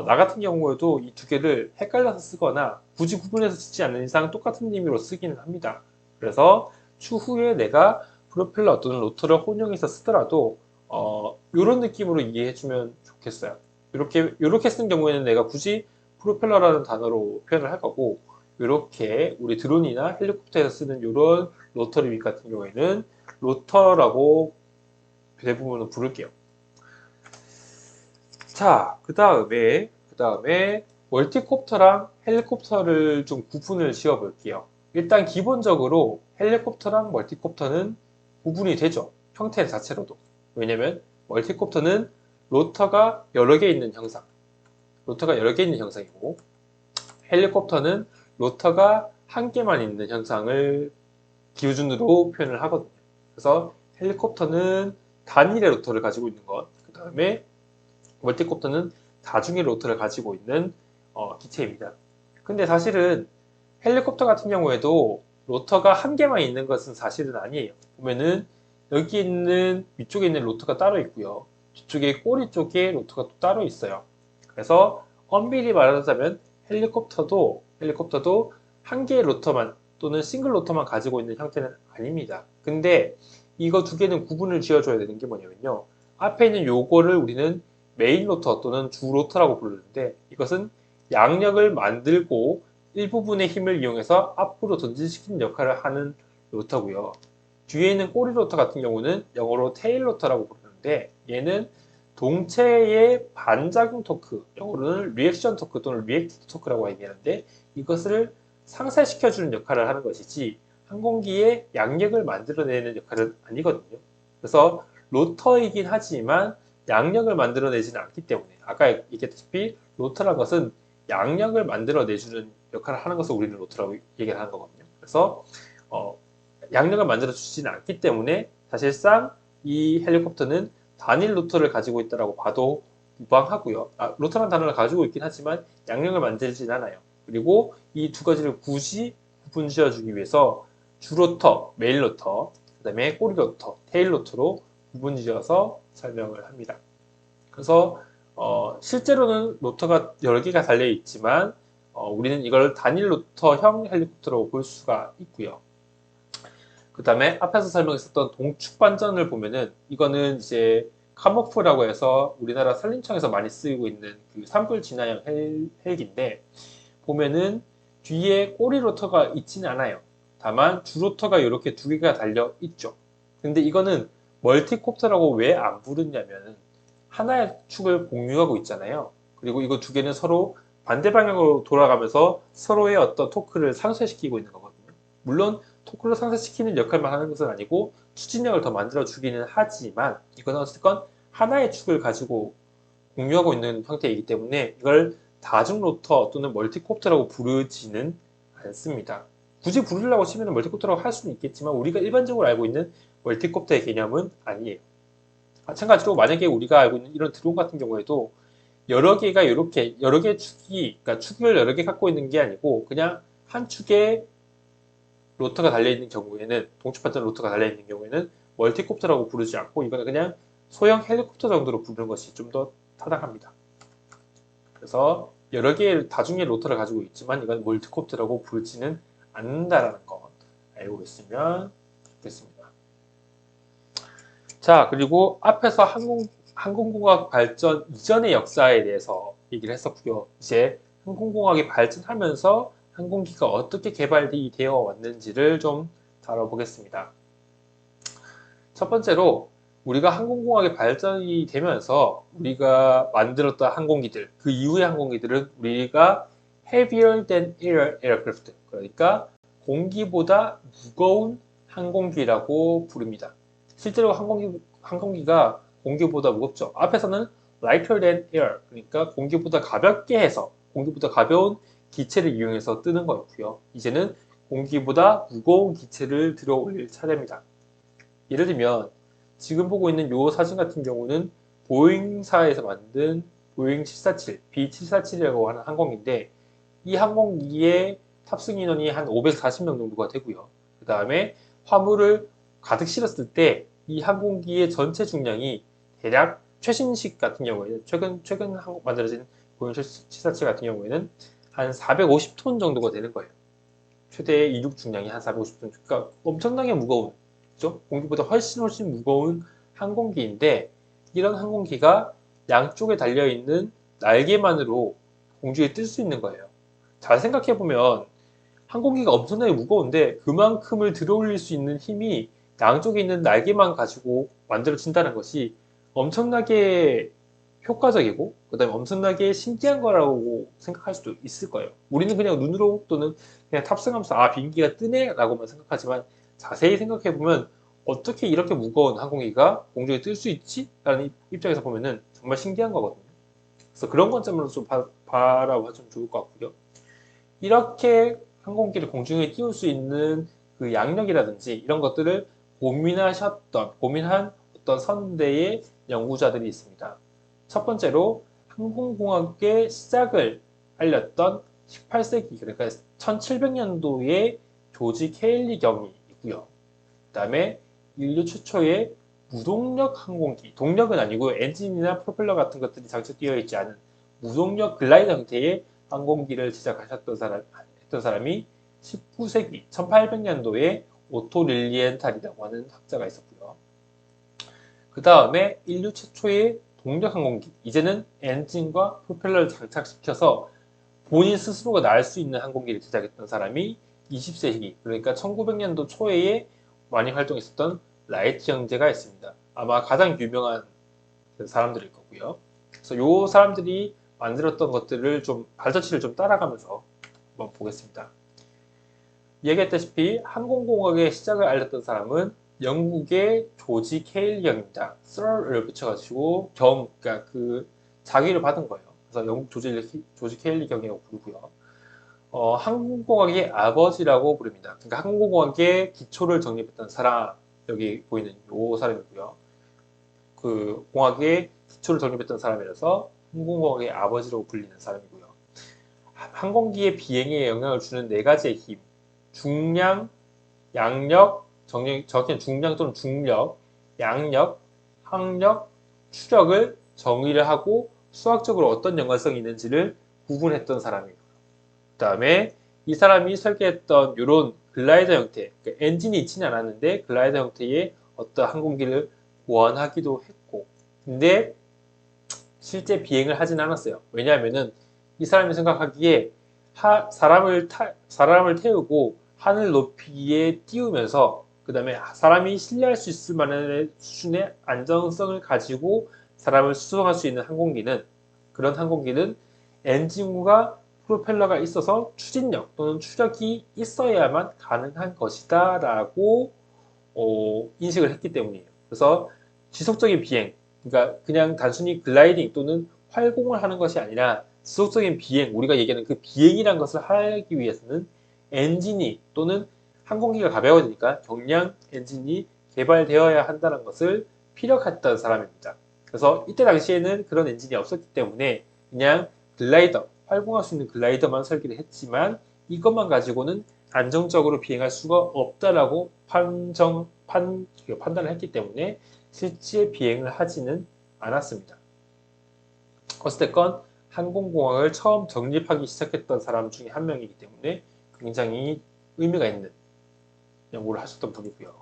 Speaker 1: 나 같은 경우에도 이 두 개를 헷갈려서 쓰거나 굳이 구분해서 쓰지 않는 이상 똑같은 의미로 쓰기는 합니다. 그래서 추후에 내가 프로펠러 또는 로터를 혼용해서 쓰더라도 이런 느낌으로 이해해주면 좋겠어요. 이렇게 쓴 경우에는 내가 굳이 프로펠러라는 단어로 표현을 할 거고, 이렇게 우리 드론이나 헬리콥터에서 쓰는 이런 로터리 윙 같은 경우에는 로터라고 대부분은 부를게요. 자, 그 다음에 멀티콥터랑 헬리콥터를 좀 구분을 지어 볼게요. 일단 기본적으로 헬리콥터랑 멀티콥터는 구분이 되죠. 형태 자체로도. 왜냐면 멀티콥터는 로터가 여러 개 있는 형상이고, 헬리콥터는 로터가 한 개만 있는 현상을 기준으로 표현을 하거든요. 그래서 헬리콥터는 단일의 로터를 가지고 있는 것, 그 다음에 멀티콥터는 다중의 로터를 가지고 있는 기체입니다. 근데 사실은 헬리콥터 같은 경우에도 로터가 한 개만 있는 것은 사실은 아니에요. 보면은 여기 있는 위쪽에 있는 로터가 따로 있고요. 뒤쪽에 꼬리 쪽에 로터가 또 따로 있어요. 그래서 엄밀히 말하자면 헬리콥터도 한 개의 로터만 또는 싱글 로터만 가지고 있는 형태는 아닙니다. 근데 이거 두 개는 구분을 지어줘야 되는 게 뭐냐면요. 앞에 있는 요거를 우리는 메인 로터 또는 주 로터라고 부르는데, 이것은 양력을 만들고 일부분의 힘을 이용해서 앞으로 전진시키는 역할을 하는 로터고요. 뒤에 있는 꼬리 로터 같은 경우는 영어로 테일 로터라고 부르는데, 얘는 동체의 반작용 토크, 영어로는 리액션 토크 또는 리액티브 토크라고 얘기하는데, 이것을 상쇄시켜주는 역할을 하는 것이지 항공기의 양력을 만들어내는 역할은 아니거든요. 그래서 로터이긴 하지만 양력을 만들어내지는 않기 때문에, 아까 얘기했다시피 로터라는 것은 양력을 만들어내주는 역할을 하는 것을 우리는 로터라고 얘기를 하는 거거든요. 그래서 양력을 만들어주지는 않기 때문에 사실상 이 헬리콥터는 단일 로터를 가지고 있다고 봐도 무방하고요. 로터라는 단어를 가지고 있긴 하지만 양력을 만들진 않아요. 그리고 이 두 가지를 굳이 구분 지어주기 위해서 주로터, 메인 로터, 그 다음에 꼬리 로터, 테일 로터로 구분 지어서 설명을 합니다. 그래서 실제로는 로터가 여러 개가 달려 있지만 우리는 이걸 단일 로터형 헬리콥터로 볼 수가 있고요. 그 다음에 앞에서 설명했었던 동축 반전을 보면은 이거는 이제 카모프라고 해서 우리나라 산림청에서 많이 쓰이고 있는 그 산불 진화형 헬기인데, 보면은 뒤에 꼬리 로터가 있지는 않아요. 다만 주 로터가 이렇게 두 개가 달려 있죠. 근데 이거는 멀티콥터라고 왜 안 부르냐면 하나의 축을 공유하고 있잖아요. 그리고 이거 두 개는 서로 반대 방향으로 돌아가면서 서로의 어떤 토크를 상쇄시키고 있는 거거든요. 물론 토크를 상쇄시키는 역할만 하는 것은 아니고 추진력을 더 만들어 주기는 하지만, 이건 어쨌건 하나의 축을 가지고 공유하고 있는 형태이기 때문에 이걸 다중 로터 또는 멀티콥터라고 부르지는 않습니다. 굳이 부르려고 치면 멀티콥터라고 할 수는 있겠지만 우리가 일반적으로 알고 있는 멀티콥터의 개념은 아니에요. 마찬가지로 만약에 우리가 알고 있는 이런 드론 같은 경우에도 여러 개가 이렇게 여러 개의 축이, 그러니까 축을 여러 개 갖고 있는 게 아니고 그냥 한 축에 로터가 달려있는 경우에는, 동축 발전 로터가 달려있는 경우에는 멀티콥터라고 부르지 않고 이거는 그냥 소형 헬리콥터 정도로 부르는 것이 좀 더 타당합니다. 그래서 여러 개의 다중의 로터를 가지고 있지만 이건 멀티콥터라고 부르지는 않는다라는 거 알고 있으면 좋겠습니다. 자, 그리고 앞에서 항공공학 발전 이전의 역사에 대해서 얘기를 했었고요. 이제 항공공학이 발전하면서 항공기가 어떻게 개발이 되어 왔는지를 좀 다뤄보겠습니다. 첫 번째로 우리가 항공공학이 발전이 되면서 우리가 만들었던 항공기들, 그 이후의 항공기들은 우리가 heavier than air aircraft, 그러니까 공기보다 무거운 항공기라고 부릅니다. 실제로 항공기가 공기보다 무겁죠. 앞에서는 lighter than air, 그러니까 공기보다 가볍게 해서 공기보다 가벼운 기체를 이용해서 뜨는 거였고요. 이제는 공기보다 무거운 기체를 들어 올릴 차례입니다. 예를 들면 지금 보고 있는 이 사진 같은 경우는 보잉사에서 만든 보잉 747, B747이라고 하는 항공기인데 이 항공기의 탑승 인원이 한 540명 정도가 되고요. 그 다음에 화물을 가득 실었을 때 이 항공기의 전체 중량이 대략 최신식 같은 경우에는 최근 만들어진 보잉 747 같은 경우에는 한 450톤 정도가 되는 거예요. 최대 이륙 중량이 한 450톤, 그러니까 엄청나게 무거운, 그죠? 공기보다 훨씬 무거운 항공기인데 이런 항공기가 양쪽에 달려있는 날개만으로 공중에 뜰 수 있는 거예요. 잘 생각해보면 항공기가 엄청나게 무거운데 그만큼을 들어올릴 수 있는 힘이 양쪽에 있는 날개만 가지고 만들어진다는 것이 엄청나게 효과적이고 그 다음에 엄청나게 신기한 거라고 생각할 수도 있을 거예요. 우리는 그냥 눈으로 또는 그냥 탑승하면서 아 비행기가 뜨네 라고만 생각하지만 자세히 생각해보면 어떻게 이렇게 무거운 항공기가 공중에 뜰 수 있지? 라는 입장에서 보면은 정말 신기한 거거든요. 그래서 그런 관점으로 좀 바라봐주면 좋을 것 같고요. 이렇게 항공기를 공중에 띄울 수 있는 그 양력이라든지 이런 것들을 고민한 어떤 선대의 연구자들이 있습니다. 첫 번째로 항공공학의 시작을 알렸던 18세기, 그러니까 1700년도에 조지 케일리 경이 있고요. 그 다음에 인류 최초의 무동력 항공기, 동력은 아니고 엔진이나 프로펠러 같은 것들이 장착되어 있지 않은 무동력 글라이더 형태의 항공기를 제작하셨던 사람이 19세기 1800년도에 오토 릴리엔탈이라고 하는 학자가 있었고요. 그 다음에 인류 최초의 동력 항공기, 이제는 엔진과 프로펠러를 장착시켜서 본인 스스로가 날 수 있는 항공기를 제작했던 사람이 20세기, 그러니까 1900년도 초에 많이 활동했었던 라이트 형제가 있습니다. 아마 가장 유명한 사람들일 거고요. 그래서 이 사람들이 만들었던 것들을 좀 발자취를 좀 따라가면서 한번 보겠습니다. 얘기했다시피 항공공학의 시작을 알렸던 사람은 영국의 조지 케일리 경입니다. Sir을 붙여가지고 그러니까 그 자기를 받은 거예요. 그래서 영국 조지 케일리 경이라고 부르고요. 항공공학의 아버지라고 부릅니다. 그러니까 항공공학의 기초를 정립했던 사람, 여기 보이는 이 사람이고요. 그 공학의 기초를 정립했던 사람이라서 항공공학의 아버지라고 불리는 사람이고요. 항공기의 비행에 영향을 주는 네 가지의 힘, 중량, 양력, 정확히는 중량 또는 중력, 양력, 항력, 추력을 정의를 하고 수학적으로 어떤 연관성이 있는지를 구분했던 사람이에요. 그 다음에 이 사람이 설계했던 이런 글라이더 형태, 그러니까 엔진이 있지는 않았는데 글라이더 형태의 어떤 항공기를 고안하기도 했고, 근데 실제 비행을 하진 않았어요. 왜냐하면은 이 사람이 생각하기에 사람을 태우고 하늘 높이에 띄우면서 그 다음에 사람이 신뢰할 수 있을 만한 수준의 안정성을 가지고 사람을 수송할 수 있는 그런 항공기는 엔진과 프로펠러가 있어서 추진력 또는 추력이 있어야만 가능한 것이다 라고 인식을 했기 때문이에요. 그래서 지속적인 비행, 그러니까 그냥 단순히 글라이딩 또는 활공을 하는 것이 아니라 지속적인 비행, 우리가 얘기하는 그 비행이라는 것을 하기 위해서는 엔진이 또는 항공기가 가벼워지니까 경량 엔진이 개발되어야 한다는 것을 피력했던 사람입니다. 그래서 이때 당시에는 그런 엔진이 없었기 때문에 그냥 글라이더, 활공할 수 있는 글라이더만 설계를 했지만 이것만 가지고는 안정적으로 비행할 수가 없다라고 판단을 했기 때문에 실제 비행을 하지는 않았습니다. 어찌됐건 항공공학을 처음 정립하기 시작했던 사람 중에 한 명이기 때문에 굉장히 의미가 있는 연구를 하셨던 분이고요.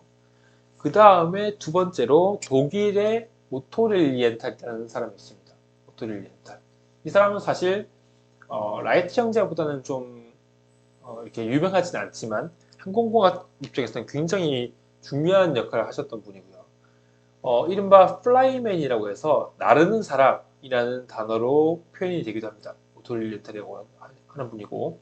Speaker 1: 그 다음에 두 번째로 독일의 오토 릴리엔탈이라는 사람이 있습니다. 오토 릴리엔탈. 이 사람은 사실 라이트 형제보다는 좀 이렇게 유명하지는 않지만 항공공학 입장에서는 굉장히 중요한 역할을 하셨던 분이고요. 이른바 플라이맨이라고 해서 나르는 사람이라는 단어로 표현이 되기도 합니다. 오토 릴리엔탈이라고 하는 분이고,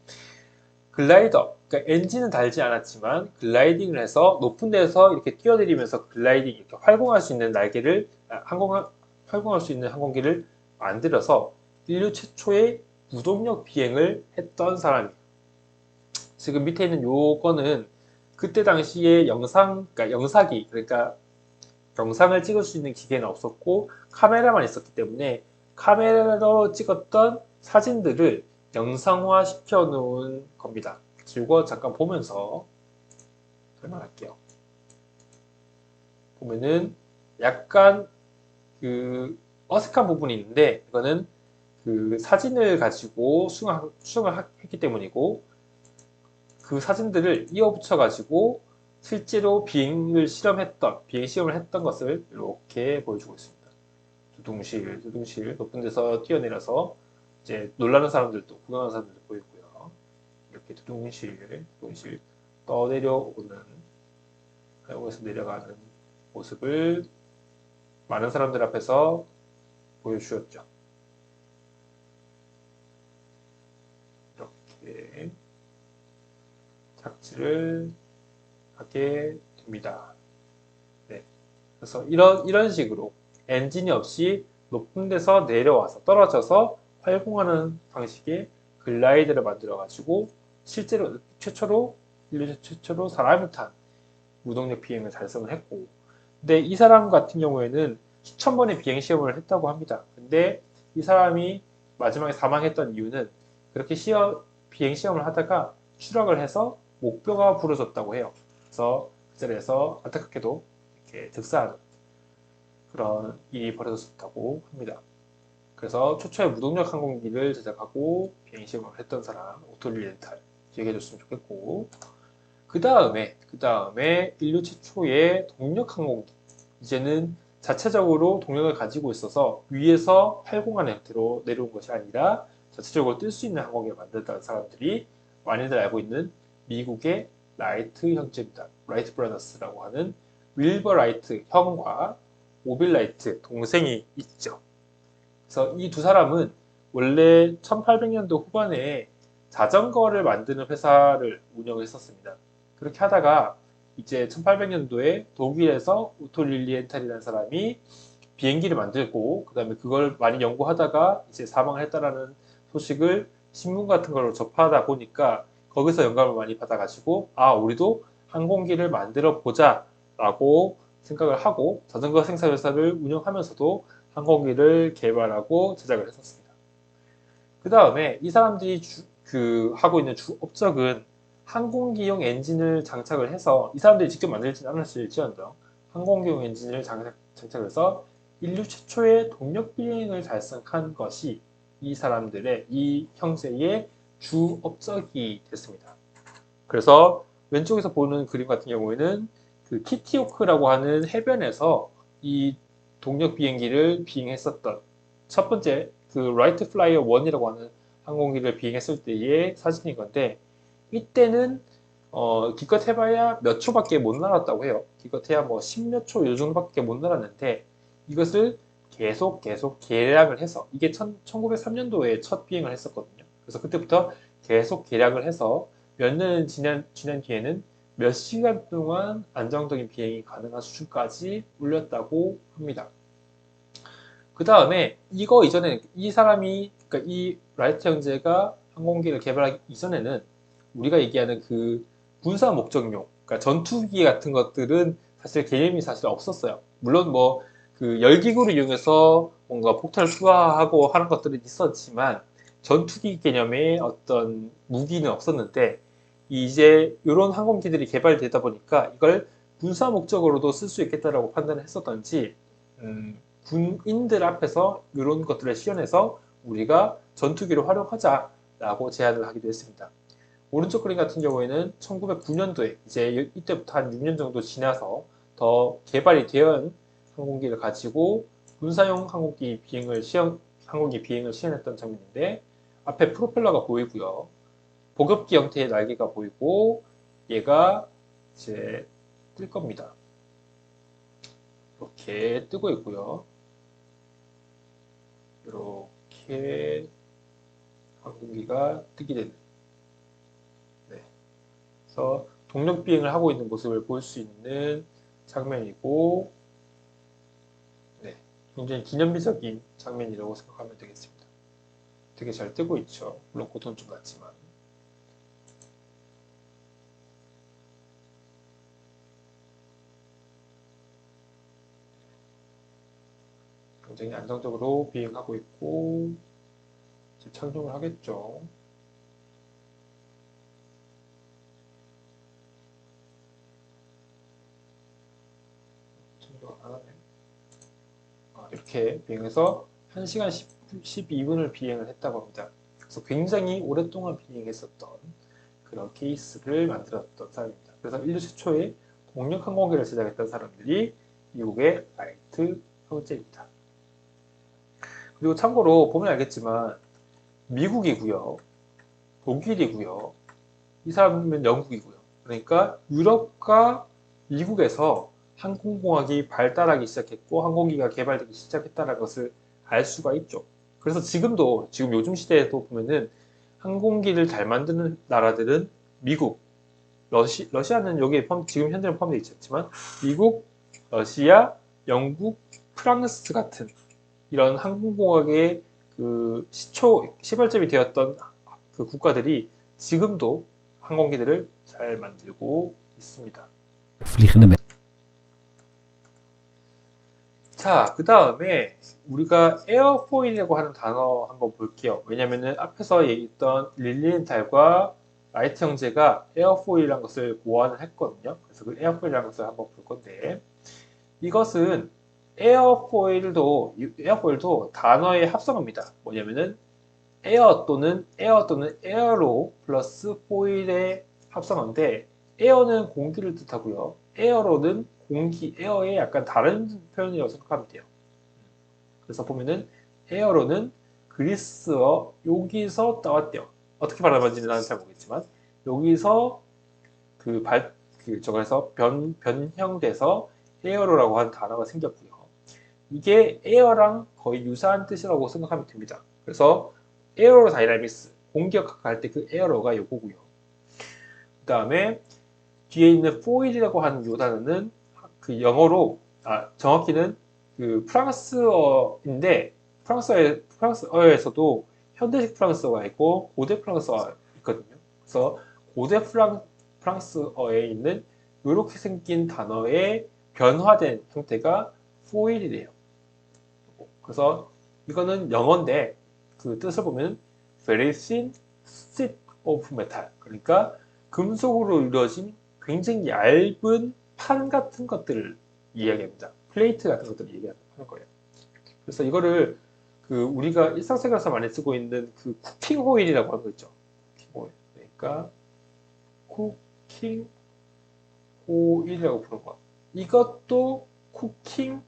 Speaker 1: 글라이더, 그러니까 엔진은 달지 않았지만 글라이딩을 해서 높은 데서 이렇게 뛰어내리면서 글라이딩, 이렇게 활공할 수 있는 날개를 활공할 수 있는 항공기를 만들어서 인류 최초의 무동력 비행을 했던 사람이에요. 지금 밑에 있는 요거는 그때 당시에 그러니까 영사기, 그러니까 영상을 찍을 수 있는 기계는 없었고 카메라만 있었기 때문에 카메라로 찍었던 사진들을 영상화 시켜 놓은 겁니다. 이거 잠깐 보면서 설명할게요. 보면은 약간 그 어색한 부분이 있는데, 이거는 그 사진을 가지고 수정을 했기 때문이고, 그 사진들을 이어붙여 가지고 실제로 비행 시험을 했던 것을 이렇게 보여주고 있습니다. 두둥실 높은 데서 뛰어내려서 이제 놀라는 사람들도, 구경하는 사람들도 보이고요. 이렇게 두둥실 떠내려오는, 여기서 내려가는 모습을 많은 사람들 앞에서 보여주었죠. 이렇게 착지를 하게 됩니다. 네. 그래서 이런 식으로 엔진이 없이 높은 데서 내려와서 떨어져서 활공하는 방식의 글라이더를 만들어 가지고 실제로 인류 최초로 사람이 탄 무동력 비행을 달성을 했고, 근데 이 사람 같은 경우에는 수천 번의 비행 시험을 했다고 합니다. 근데 이 사람이 마지막에 사망했던 이유는 그렇게 비행 시험을 하다가 추락을 해서 목뼈가 부러졌다고 해요. 그래서 그 자리에서 안타깝게도 이렇게 득사하는 그런 일이 벌어졌다고 합니다. 그래서 최초의 무동력 항공기를 제작하고 비행 시험을 했던 사람, 오토 릴리엔탈 기억해 줬으면 좋겠고, 그 다음에 인류 최초의 동력 항공기, 이제는 자체적으로 동력을 가지고 있어서 위에서 활공하는 형태로 내려온 것이 아니라 자체적으로 뜰 수 있는 항공기를 만들었다는 사람들이 많이들 알고 있는 미국의 라이트 형제입니다. 라이트 브라더스라고 하는 윌버 라이트 형과 오빌 라이트 동생이 있죠. 그래서 이 두 사람은 원래 1800년도 후반에 자전거를 만드는 회사를 운영했었습니다. 그렇게 하다가 이제 1800년도에 독일에서 오토 릴리엔탈이라는 사람이 비행기를 만들고, 그 다음에 그걸 많이 연구하다가 이제 사망을 했다라는 소식을 신문 같은 걸로 접하다 보니까 거기서 영감을 많이 받아가지고, 우리도 항공기를 만들어 보자 라고 생각을 하고 자전거 생산 회사를 운영하면서도 항공기를 개발하고 제작을 했었습니다. 그 다음에 이 사람들이 하고 있는 주 업적은 항공기용 엔진을 장착을 해서, 이 사람들이 직접 만들지는 않았을지언정 항공기용 엔진을 장착을 해서 인류 최초의 동력 비행을 달성한 것이 이 형제의 주 업적이 됐습니다. 그래서 왼쪽에서 보는 그림 같은 경우에는 그 키티호크라고 하는 해변에서 이 동력 비행기를 비행했었던 첫 번째 그 라이트 플라이어 1이라고 하는 항공기를 비행했을 때의 사진인 건데, 이때는 기껏 해봐야 몇 초밖에 못 날았다고 해요. 기껏 해야 뭐 10몇 초 요 정도밖에 못 날았는데, 이것을 계속 계량을 해서, 이게 1903년도에 첫 비행을 했었거든요. 그래서 그때부터 계속 계량을 해서 몇 년 지난 뒤에는 몇 시간 동안 안정적인 비행이 가능한 수준까지 올렸다고 합니다. 그 다음에 이거 이전에 그러니까 이 라이트 형제가 항공기를 개발하기 이전에는 우리가 얘기하는 그 군사 목적용, 그러니까 전투기 같은 것들은 사실 개념이 사실 없었어요. 물론 뭐 그 열기구를 이용해서 뭔가 폭탄을 투하하고 하는 것들은 있었지만 전투기 개념의 어떤 무기는 없었는데, 이제 이런 항공기들이 개발되다 보니까 이걸 군사 목적으로도 쓸 수 있겠다라고 판단을 했었던지, 군인들 앞에서 이런 것들을 시연해서 우리가 전투기를 활용하자라고 제안을 하기도 했습니다. 오른쪽 그림 같은 경우에는 1909년도에 이제 이때부터 한 6년 정도 지나서 더 개발이 된 항공기를 가지고 군사용 항공기 비행을 시행했던 장면인데 앞에 프로펠러가 보이고요. 보급기 형태의 날개가 보이고 얘가 이제 뜰 겁니다. 이렇게 뜨고 있고요. 이렇게 항공기가 뜨게 되는. 네. 그래서 동력 비행을 하고 있는 모습을 볼 수 있는 장면이고, 네. 굉장히 기념비적인 장면이라고 생각하면 되겠습니다. 되게 잘 뜨고 있죠. 물론 고도는 좀 낮지만. 굉장히 안정적으로 비행하고 있고, 이제 착륙을 하겠죠. 착륙 안 하네. 이렇게 비행해서 1시간 12분을 비행을 했다고 합니다. 그래서 굉장히 오랫동안 비행했었던 그런 케이스를 만들었던 사람입니다. 그래서 인류 최초의 동력 항공기를 제작했던 사람들이 미국의 라이트 형제입니다. 그리고 참고로 보면 알겠지만 미국이고요, 독일이고요, 이 사람은 영국이고요. 그러니까 유럽과 미국에서 항공공학이 발달하기 시작했고 항공기가 개발되기 시작했다는 것을 알 수가 있죠. 그래서 지금도 지금 요즘 시대에도 보면은 항공기를 잘 만드는 나라들은 미국, 러시아는 여기에 지금 현재는 포함되어 있지만 미국, 러시아, 영국, 프랑스 같은 이런 항공공학의 그 시발점이 되었던 그 국가들이 지금도 항공기들을 잘 만들고 있습니다. 자, 그 다음에 우리가 에어포일이라고 하는 단어 한번 볼게요. 왜냐면은 앞에서 얘기했던 릴리엔탈과 라이트 형제가 에어포일이라는 것을 고안을 했거든요. 그래서 그 에어포일이라는 것을 한번 볼 건데 이것은 에어포일도 단어의 합성어입니다. 뭐냐면은 에어 또는 에어로 플러스 포일의 합성어인데 에어는 공기를 뜻하고요. 에어로는 에어의 약간 다른 표현이라고 생각하면 돼요. 그래서 보면은 에어로는 그리스어 여기서 따왔대요. 어떻게 발음하는지는 나는 잘 모르겠지만 여기서 저거에서 변형돼서 에어로라고 하는 단어가 생겼고요. 이게 에어랑 거의 유사한 뜻이라고 생각하면 됩니다. 그래서 에어로다이나믹스 공기역학 할 때 그 에어로가 요거고요. 그 다음에 뒤에 있는 포일이라고 하는 요 단어는 그 영어로 정확히는 그 프랑스어인데 프랑스어에서도 현대식 프랑스어가 있고 고대 프랑스어가 있거든요. 그래서 고대 프랑스어에 있는 이렇게 생긴 단어의 변화된 형태가 포일이래요. 그래서 이거는 영어인데 그 뜻을 보면 very thin sheet of metal 그러니까 금속으로 이루어진 굉장히 얇은 판 같은 것들을 이야기합니다. 플레이트 같은 것들을 얘기하는 거예요. 그래서 이거를 그 우리가 일상생활에서 많이 쓰고 있는 그 쿠킹 호일이라고 하는 거 있죠. 쿠킹 호일. 그러니까 쿠킹 호일이라고 부르는 거. 이것도 쿠킹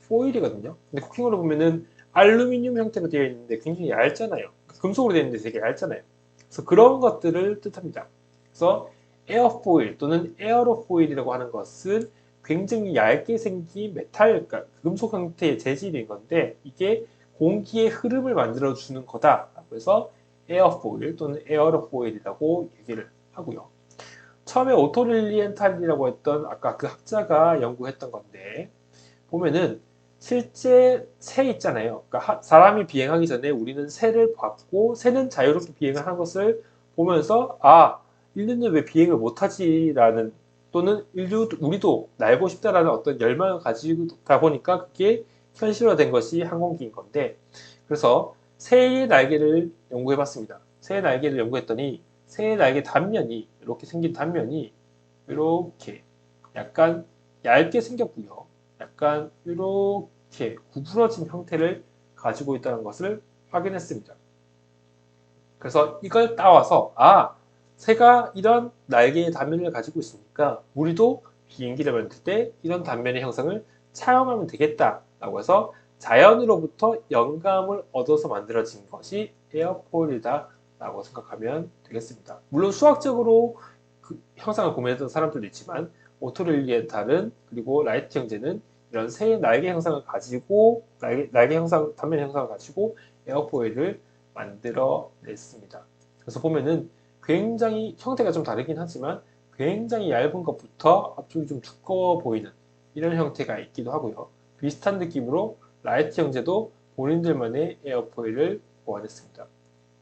Speaker 1: 포일이거든요. 근데 쿠킹으로 보면은 알루미늄 형태로 되어 있는데 굉장히 얇잖아요. 금속으로 되어 있는데 되게 얇잖아요. 그래서 그런 것들을 뜻합니다. 그래서 에어포일 또는 에어로포일이라고 하는 것은 굉장히 얇게 생긴 메탈, 그러니까 금속 형태의 재질인 건데 이게 공기의 흐름을 만들어 주는 거다. 그래서 에어포일 또는 에어로포일이라고 얘기를 하고요. 처음에 오토릴리엔탈이라고 했던 아까 그 학자가 연구했던 건데 보면은 실제 새 있잖아요. 그러니까 사람이 비행하기 전에 우리는 새를 봤고 새는 자유롭게 비행을 하는 것을 보면서 인류는 왜 비행을 못하지라는 또는 우리도 날고 싶다라는 어떤 열망을 가지다 보니까 그게 현실화된 것이 항공기인 건데 그래서 새의 날개를 연구해 봤습니다. 새의 날개를 연구했더니 새의 날개 단면이 이렇게 생긴 단면이 이렇게 약간 얇게 생겼고요. 약간 이렇게 구부러진 형태를 가지고 있다는 것을 확인했습니다. 그래서 이걸 따와서 새가 이런 날개의 단면을 가지고 있으니까 우리도 비행기를 만들 때 이런 단면의 형상을 차용하면 되겠다라고 해서 자연으로부터 영감을 얻어서 만들어진 것이 에어포일이다라고 생각하면 되겠습니다. 물론 수학적으로 그 형상을 고민했던 사람들도 있지만 오토릴리엔탈은 그리고 라이트 형제는 이런 새의 날개 형상을 가지고 날개 형상, 단면 형상을 가지고 에어포일을 만들어냈습니다. 그래서 보면은 굉장히 형태가 좀 다르긴 하지만 굉장히 얇은 것부터 앞쪽이 좀 두꺼워 보이는 이런 형태가 있기도 하고요. 비슷한 느낌으로 라이트 형제도 본인들만의 에어포일을 고안했습니다.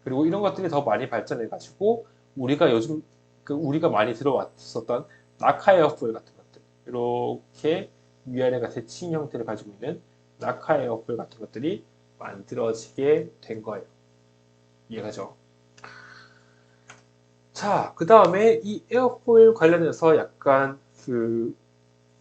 Speaker 1: 그리고 이런 것들이 더 많이 발전해가지고 우리가 요즘 우리가 많이 들어왔었던 낙하 에어포일 같은 것들 이렇게 위아래가 대칭 형태를 가지고 있는 낙하 에어포일 같은 것들이 만들어지게 된 거예요. 이해가죠? 자, 그 다음에 이 에어포일 관련해서 약간 그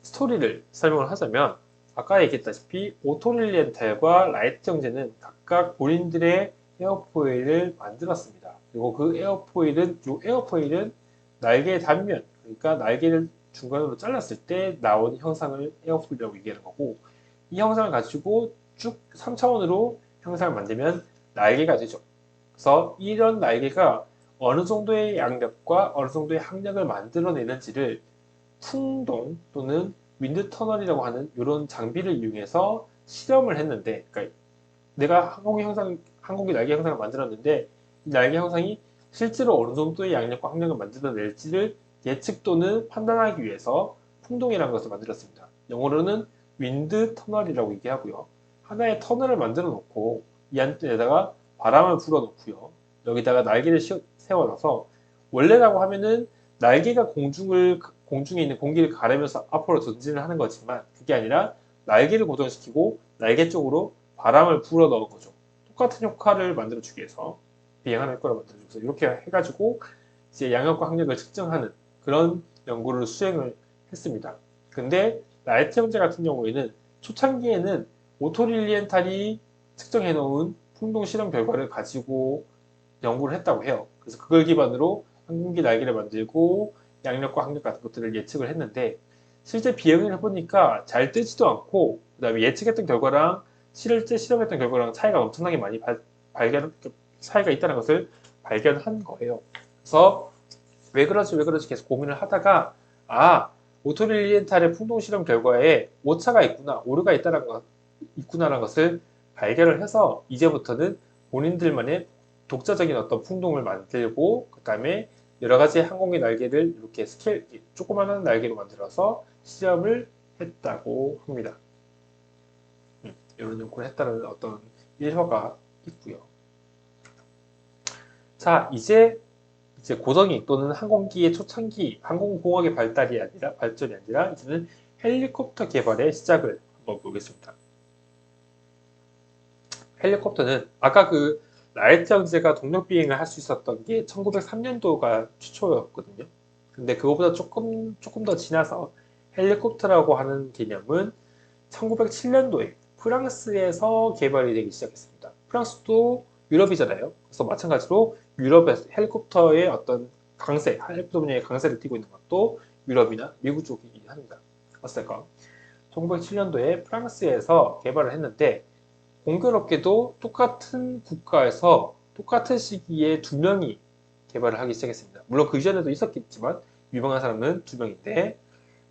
Speaker 1: 스토리를 설명을 하자면 아까 얘기했다시피 오토릴리엔탈과 라이트 형제는 각각 본인들의 에어포일을 만들었습니다. 그리고 그 에어포일은 날개의 단면, 그러니까 날개를 중간으로 잘랐을 때 나온 형상을 에어포일이라고 얘기하는 거고 이 형상을 가지고 쭉 3차원으로 형상을 만들면 날개가 되죠. 그래서 이런 날개가 어느 정도의 양력과 어느 정도의 항력을 만들어내는지를 풍동 또는 윈드 터널이라고 하는 이런 장비를 이용해서 실험을 했는데, 그러니까 내가 항공기 날개 형상을 만들었는데 이 날개 형상이 실제로 어느 정도의 양력과 항력을 만들어낼지를 예측 또는 판단하기 위해서 풍동이라는 것을 만들었습니다. 영어로는 윈드 터널이라고 얘기하고요. 하나의 터널을 만들어 놓고 이 안에다가 바람을 불어 놓고요. 여기다가 날개를 세워놔서 원래라고 하면은 날개가 공중에 있는 공기를 가르면서 앞으로 전진을 하는 거지만 그게 아니라 날개를 고정시키고 날개 쪽으로 바람을 불어 넣은 거죠. 똑같은 효과를 만들어주기 위해서 비행하는 효과를 만들어주기 위해서 이렇게 해가지고 이제 양력과 항력을 측정하는 그런 연구를 수행을 했습니다. 근데 라이트 형제 같은 경우에는 초창기에는 오토릴리엔탈이 측정해 놓은 풍동 실험 결과를 가지고 연구를 했다고 해요. 그래서 그걸 기반으로 항공기 날개를 만들고 양력과 항력 같은 것들을 예측을 했는데 실제 비행을 해보니까 잘 뜨지도 않고 그다음에 예측했던 결과랑 실제 실험했던 결과랑 차이가 엄청나게 많이 차이가 있다는 것을 발견한 거예요. 그래서 왜 그러지 계속 고민을 하다가 오토릴리엔탈의 풍동 실험 결과에 오차가 있구나, 오류가 있구나라는 것을 발견을 해서 이제부터는 본인들만의 독자적인 어떤 풍동을 만들고 그 다음에 여러 가지 항공기 날개를 이렇게 조그마한 날개로 만들어서 실험을 했다고 합니다. 이런 연구를 했다는 어떤 일화가 있고요. 자, 이제 고정이 또는 항공기의 초창기 항공공학의 발전이 아니라 이제는 헬리콥터 개발의 시작을 한번 보겠습니다. 헬리콥터는 아까 그 라이트 형제가 동력 비행을 할 수 있었던 게 1903년도가 최초였거든요. 근데 그거보다 조금 더 지나서 헬리콥터라고 하는 개념은 1907년도에 프랑스에서 개발이 되기 시작했습니다. 프랑스도 유럽이잖아요. 그래서 마찬가지로 유럽에서 헬리콥터의 어떤 헬리콥터 분야의 강세를 띠고 있는 것도 유럽이나 미국 쪽이긴 합니다. 어떨까? 1907년도에 프랑스에서 개발을 했는데 공교롭게도 똑같은 국가에서 똑같은 시기에 두 명이 개발을 하기 시작했습니다. 물론 그 이전에도 있었겠지만 유명한 사람은 두 명인데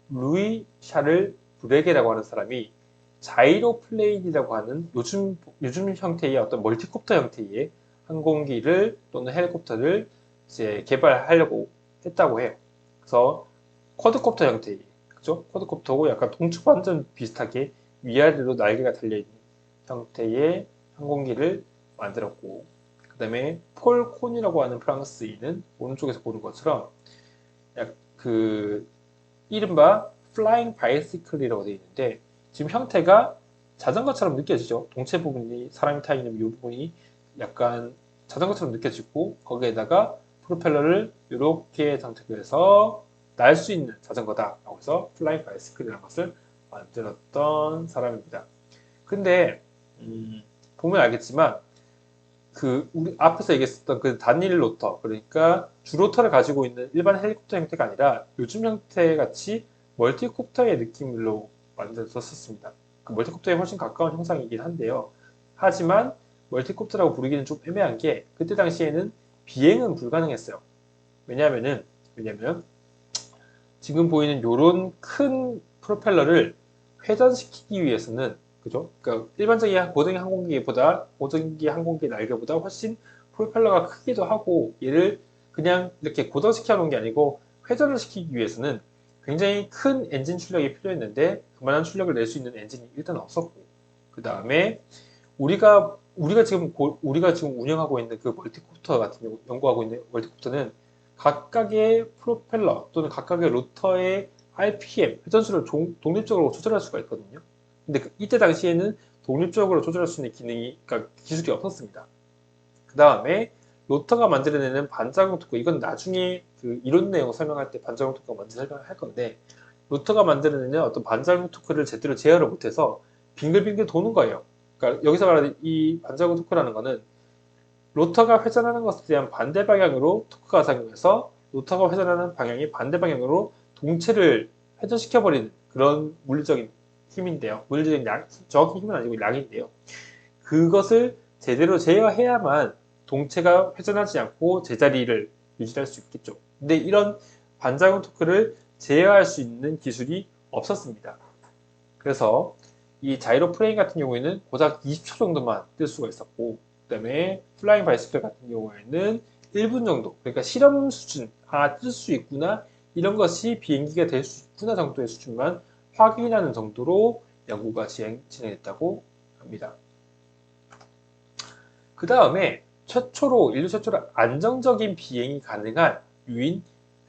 Speaker 1: 루이 샤를 브레게라고 하는 사람이 자이로 플레인이라고 하는 요즘 형태의 어떤 멀티콥터 형태의 항공기를 또는 헬리콥터를 이제 개발하려고 했다고 해요. 그래서 쿼드콥터 형태의, 그죠? 쿼드콥터고 약간 동축 완전 비슷하게 위아래로 날개가 달려있는 형태의 항공기를 만들었고, 그 다음에 폴 콘이라고 하는 프랑스인은 오른쪽에서 보는 것처럼 이른바 플라잉 바이시클이라고 되어 있는데 지금 형태가 자전거처럼 느껴지죠. 동체 부분이 사람이 타 있는 이 부분이 약간 자전거처럼 느껴지고 거기에다가 프로펠러를 이렇게 장착해서 날 수 있는 자전거다라고 해서 플라잉 바이시클이라는 것을 만들었던 사람입니다. 근데 보면 알겠지만 우리 앞에서 얘기했었던 그 단일 로터, 그러니까 주 로터를 가지고 있는 일반 헬리콥터 형태가 아니라 요즘 형태 같이 멀티콥터의 느낌으로 만들었었습니다. 그 멀티콥터에 훨씬 가까운 형상이긴 한데요. 하지만 멀티콥터라고 부르기는 좀 애매한 게 그때 당시에는 비행은 불가능했어요. 왜냐면 지금 보이는 요런 큰 프로펠러를 회전시키기 위해서는 그죠? 그러니까 일반적인 고정기 항공기 날개보다 훨씬 프로펠러가 크기도 하고 얘를 그냥 이렇게 고정시켜 놓은 게 아니고 회전을 시키기 위해서는 굉장히 큰 엔진 출력이 필요했는데 그만한 출력을 낼 수 있는 엔진이 일단 없었고 그 다음에 우리가 지금 운영하고 있는 그 멀티콥터 같은 경우 연구하고 있는 멀티콥터는 각각의 프로펠러 또는 각각의 로터의 RPM 회전수를 독립적으로 조절할 수가 있거든요. 근데 이때 당시에는 독립적으로 조절할 수 있는 그러니까 기술이 없었습니다. 그 다음에 로터가 만들어내는 반작용 토크, 이건 나중에 그 이론 내용 설명할 때 반작용 토크가 먼저 설명할 건데, 로터가 만들어내는 어떤 반작용 토크를 제대로 제어를 못해서 빙글빙글 도는 거예요. 그러니까 여기서 말하는 이 반작용 토크라는 거는 로터가 회전하는 것에 대한 반대 방향으로 토크가 작용해서 로터가 회전하는 방향이 반대 방향으로 동체를 회전시켜버리는 그런 물리적인 힘인데요. 물리적인 정확히 힘은 아니고 양인데요. 그것을 제대로 제어해야만 동체가 회전하지 않고 제자리를 유지할 수 있겠죠. 근데 이런 반작용 토크를 제어할 수 있는 기술이 없었습니다. 그래서 이 자이로 프레임 같은 경우에는 고작 20초 정도만 뜰 수가 있었고, 그 다음에 플라잉 바이스클 같은 경우에는 1분 정도, 그러니까 실험 수준, 뜰 수 있구나, 이런 것이 비행기가 될 수 있구나 정도의 수준만 확인하는 정도로 연구가 진행됐다고 합니다. 그 다음에 인류 최초로 안정적인 비행이 가능한 유인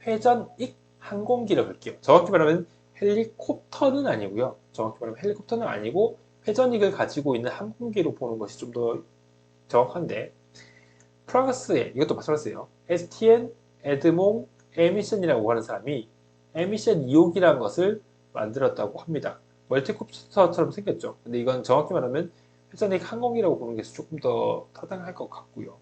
Speaker 1: 회전익 항공기를 볼게요. 정확히 말하면 헬리콥터는 아니고요. 정확히 말하면 헬리콥터는 아니고 회전익을 가지고 있는 항공기로 보는 것이 좀 더 정확한데, 프랑스의, 이것도 마찬가지예요. 에스티엔 에드몽 에미션이라고 하는 사람이 에미션 2호기라는 것을 만들었다고 합니다. 멀티콥터처럼 생겼죠. 근데 이건 정확히 말하면 회전익 항공기라고 보는 게 조금 더 타당할 것 같고요.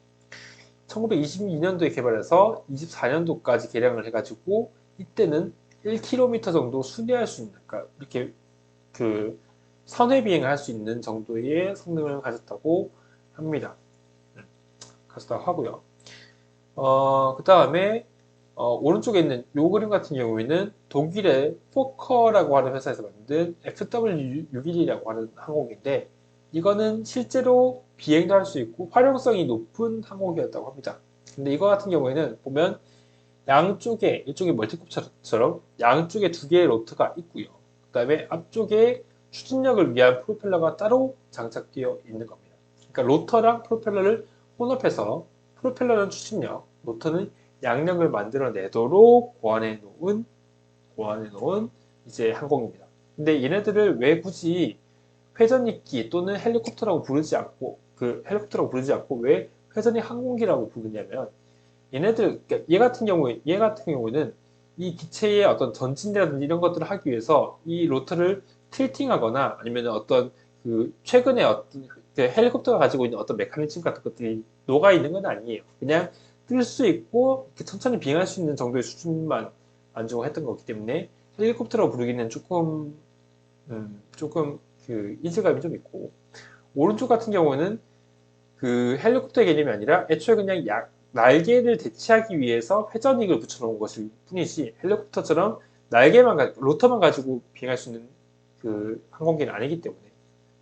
Speaker 1: 1922년도에 개발해서 24년도까지 개량을 해가지고 이때는 1km 정도 순회할 수 있는, 그러니까 이렇게 그 선회 비행을 할 수 있는 정도의 성능을 가졌다고 합니다. 가졌다고 하고요. 그 다음에 오른쪽에 있는 요 그림 같은 경우에는 독일의 포커라고 하는 회사에서 만든 FW611이라고 하는 항공기인데, 이거는 실제로 비행도 할 수 있고 활용성이 높은 항공기였다고 합니다. 근데 이거 같은 경우에는 보면 이쪽에 멀티콥터처럼 양쪽에 두 개의 로트가 있고요. 그 다음에 앞쪽에 추진력을 위한 프로펠러가 따로 장착되어 있는 겁니다. 그러니까 로터랑 프로펠러를 혼합해서 프로펠러는 추진력, 로터는 양력을 만들어내도록 고안해 놓은 이제 항공입니다. 근데 얘네들을 왜 굳이 회전익기 또는 헬리콥터라고 부르지 않고 왜 회전익 항공기라고 부르냐면, 그러니까 얘 같은 경우는 이 기체의 어떤 전진이라든지 이런 것들을 하기 위해서 이 로터를 틸팅하거나 아니면 어떤 최근에 어떤 헬리콥터가 가지고 있는 어떤 메커니즘 같은 것들이 녹아 있는 건 아니에요. 그냥 뜰 수 있고 천천히 비행할 수 있는 정도의 수준만 안정했던 거기 때문에 헬리콥터라고 부르기는 조금 이질감이 좀 있고, 오른쪽 같은 경우는 그 헬리콥터 개념이 아니라 애초에 그냥 날개를 대체하기 위해서 회전익을 붙여놓은 것일 뿐이지 헬리콥터처럼 로터만 가지고 비행할 수 있는 그 항공기는 아니기 때문에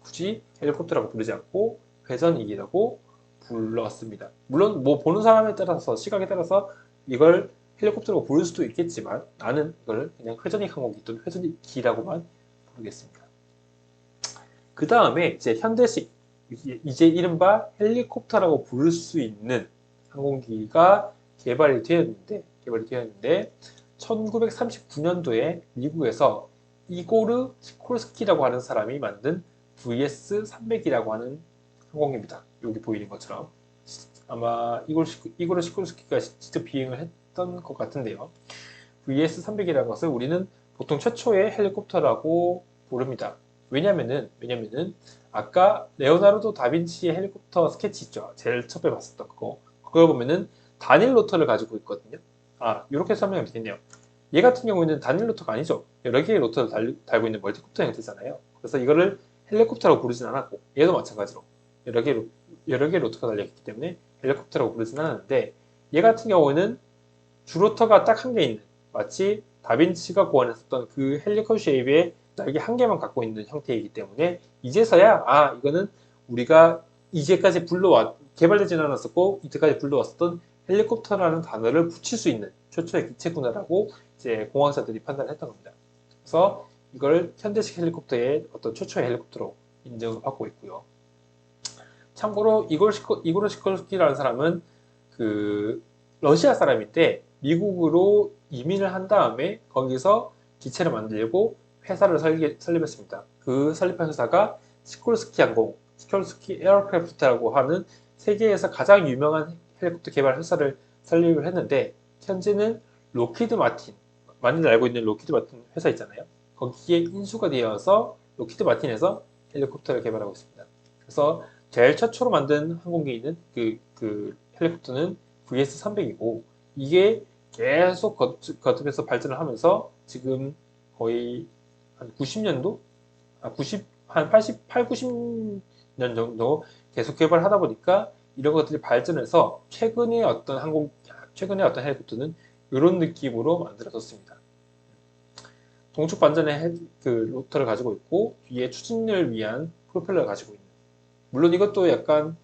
Speaker 1: 굳이 헬리콥터라고 부르지 않고 회전익이라고 불렀습니다. 물론 뭐 보는 사람에 따라서 시각에 따라서 이걸 헬리콥터라고 부를 수도 있겠지만 나는 이걸 그냥 회전익 항공기 또는 회전익기라고만 부르겠습니다. 그 다음에 이제 현대식, 이제 이른바 헬리콥터라고 부를 수 있는 항공기가 개발이 되었는데 1939년도에 미국에서 이고르 시콜스키라고 하는 사람이 만든 VS-300이라고 하는 항공기입니다. 여기 보이는 것처럼 아마 이고르 시콜스키가 직접 비행을 했던 것 같은데요. VS-300이라는 것을 우리는 보통 최초의 헬리콥터라고 부릅니다. 왜냐면은 아까 레오나르도 다빈치의 헬리콥터 스케치 있죠. 제일 처음에 봤었던 그거. 그걸 보면은 단일 로터를 가지고 있거든요. 아, 이렇게 설명하면 되겠네요. 얘 같은 경우에는 단일 로터가 아니죠. 여러 개의 로터를 달고 있는 멀티콥터 형태잖아요. 그래서 이거를 헬리콥터라고 부르진 않았고, 얘도 마찬가지로 여러 개, 여러 개의 로터가 달려있기 때문에 헬리콥터라고 부르진 않았는데, 얘 같은 경우에는 주로터가 딱 한 개 있는, 마치 다빈치가 고안했었던 그 헬리콥터 쉐입의 날개 한 개만 갖고 있는 형태이기 때문에 이제서야 아 이거는 우리가 이제까지 개발되지는 않았었고 이때까지 불러왔었던 헬리콥터라는 단어를 붙일 수 있는 최초의 기체구나라고 이제 공학자들이 판단을 했던 겁니다. 그래서 이걸 현대식 헬리콥터의 어떤 최초의 헬리콥터로 인정을 받고 있고요. 참고로 이고르 시kor스키라는 사람은 그 러시아 사람인데 미국으로 이민을 한 다음에 거기서 기체를 만들고 회사를 설립했습니다. 그 설립한 회사가 시콜스키 항공, 시콜스키 에어크래프트라고 하는 세계에서 가장 유명한 헬리콥터 개발 회사를 설립을 했는데 현재는 로키드 마틴, 많이들 알고 있는 로키드 마틴 회사 있잖아요. 거기에 인수가 되어서 로키드 마틴에서 헬리콥터를 개발하고 있습니다. 그래서 제일 최초로 만든 항공기는 그 헬리콥터는 VS-300이고 이게 계속 거듭해서 발전을 하면서 지금 거의 한 90년도? 한 88, 90년 정도 계속 개발을 하다 보니까 이런 것들이 발전해서 최근에 어떤 헬리콥터는 이런 느낌으로 만들어졌습니다. 동축 반전의 그 로터를 가지고 있고 뒤에 추진을 위한 프로펠러를 가지고 있는. 물론 이것도 약간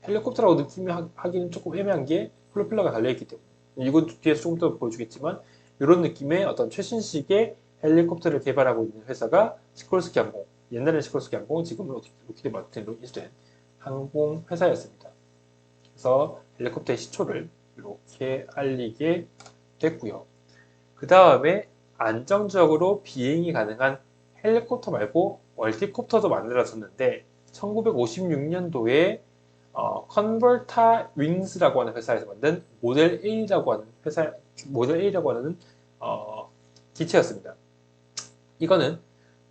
Speaker 1: 헬리콥터라고 느낌이 하기는 조금 애매한 게 프로펠러가 달려있기 때문에 이건 뒤에서 조금 더 보여주겠지만 이런 느낌의 어떤 최신식의 헬리콥터를 개발하고 있는 회사가 시콜스키 항공, 옛날엔 시콜스키 항공, 지금은 로키드 마틴으로 인수된 항공 회사였습니다. 그래서 헬리콥터의 시초를 이렇게 알리게 됐고요. 그 다음에 안정적으로 비행이 가능한 헬리콥터 말고 멀티콥터도 만들어졌는데 1956년도에 컨버타 윙스라고 하는 회사에서 만든 모델 A라고 하는 기체였습니다. 이거는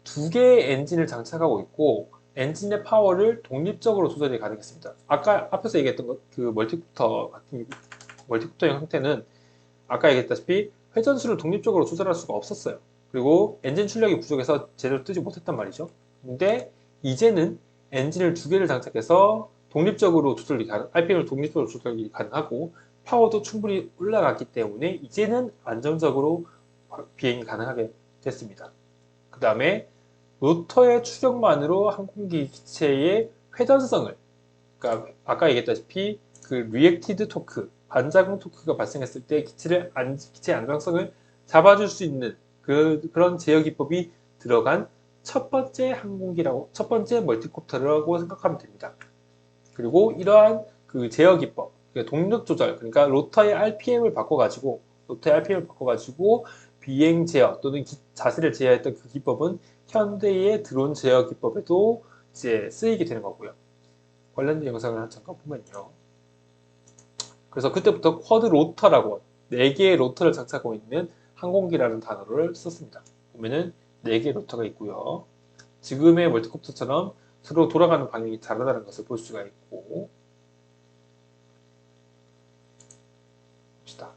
Speaker 1: 두 개의 엔진을 장착하고 있고 엔진의 파워를 독립적으로 조절이 가능했습니다. 아까 앞에서 얘기했던 그 멀티콥터형 형태는 아까 얘기했다시피 회전수를 독립적으로 조절할 수가 없었어요. 그리고 엔진 출력이 부족해서 제대로 뜨지 못했단 말이죠. 근데 이제는 엔진을 두 개를 장착해서 RPM을 독립적으로 조절이 가능하고 파워도 충분히 올라갔기 때문에 이제는 안정적으로 비행이 가능하게 됐습니다. 그 다음에 로터의 추격만으로 항공기 기체의 회전성을, 그러니까 아까 얘기했다시피 그 리액티드 토크, 반작용 토크가 발생했을 때 기체의 안정성을 잡아줄 수 있는 그런 제어 기법이 들어간 첫 번째 멀티콥터라고 생각하면 됩니다. 그리고 이러한 그 제어 기법, 동력 조절, 그러니까 로터의 RPM을 바꿔가지고 비행 제어 또는 자세를 제어했던 그 기법은 현대의 드론 제어 기법에도 이제 쓰이게 되는 거고요. 관련된 영상을 잠깐 보면요. 그래서 그때부터 쿼드 로터라고 4개의 로터를 장착하고 있는 항공기라는 단어를 썼습니다. 보면은 4개의 로터가 있고요. 지금의 멀티콥터처럼 서로 돌아가는 방향이 다르다는 것을 볼 수가 있고 봅시다.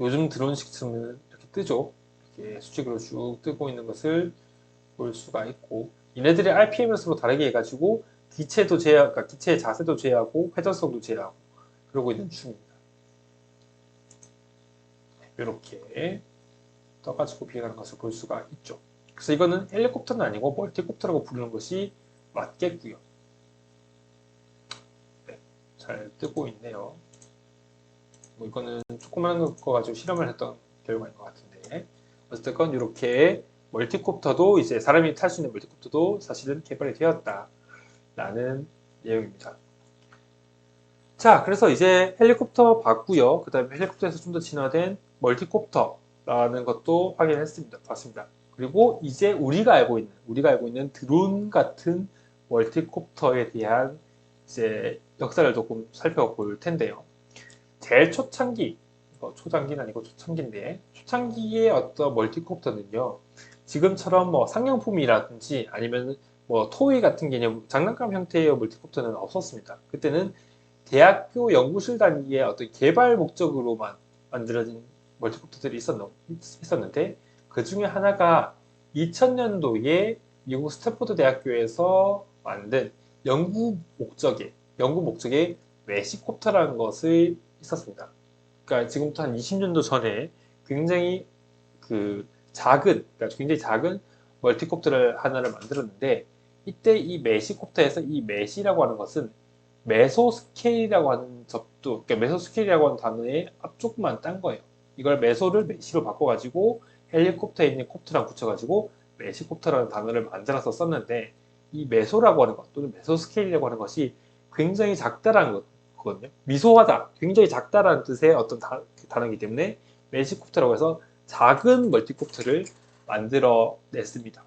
Speaker 1: 요즘 드론식 쓰면 이렇게 뜨죠. 이렇게 수직으로 쭉 뜨고 있는 것을 볼 수가 있고 얘네들의 RPM을 서로 다르게 해가지고 그러니까 기체의 자세도 제어하고 회전성도 제어하고 그러고 있는 중입니다. 이렇게 떠가지고 비행하는 것을 볼 수가 있죠. 그래서 이거는 헬리콥터는 아니고 멀티콥터라고 부르는 것이 맞겠고요. 네, 잘 뜨고 있네요. 뭐 이거는 조그마한 거 가지고 실험을 했던 결과인 것 같은데 어쨌든 이렇게 멀티콥터도 이제 사람이 탈 수 있는 멀티콥터도 사실은 개발이 되었다라는 내용입니다. 자, 그래서 이제 헬리콥터 봤고요. 그 다음에 헬리콥터에서 좀 더 진화된 멀티콥터라는 것도 봤습니다. 그리고 이제 우리가 알고 있는 드론 같은 멀티콥터에 대한 이제 역사를 조금 살펴볼 텐데요. 제일 초창기, 초장기는 아니고 초창기인데, 초창기의 어떤 멀티콥터는요, 지금처럼 뭐 상용품이라든지 아니면 뭐 토이 같은 개념, 장난감 형태의 멀티콥터는 없었습니다. 그때는 대학교 연구실 단위의 어떤 개발 목적으로만 만들어진 멀티콥터들이 있었는데, 그 중에 하나가 2000년도에 미국 스탠포드 대학교에서 만든 연구 목적의 메시콥터라는 것이 있었습니다. 그러니까 지금부터 한 20년도 전에 굉장히 그러니까 굉장히 작은 멀티콥터를 하나를 만들었는데, 이때 이 메시콥터에서 이 메시라고 하는 것은 메소스케일이라고 하는 그러니까 메소스케일이라고 하는 단어의 앞쪽만 딴 거예요. 이걸 메소를 메시로 바꿔가지고 헬리콥터에 있는 콥터랑 붙여가지고 메시콥터라는 단어를 만들어서 썼는데, 이 메소라고 하는 것 또는 메소스케일이라고 하는 것이 굉장히 작다라는 거거든요. 미소하다, 굉장히 작다라는 뜻의 어떤 단어이기 때문에 메시콥터라고 해서 작은 멀티콥터를 만들어냈습니다.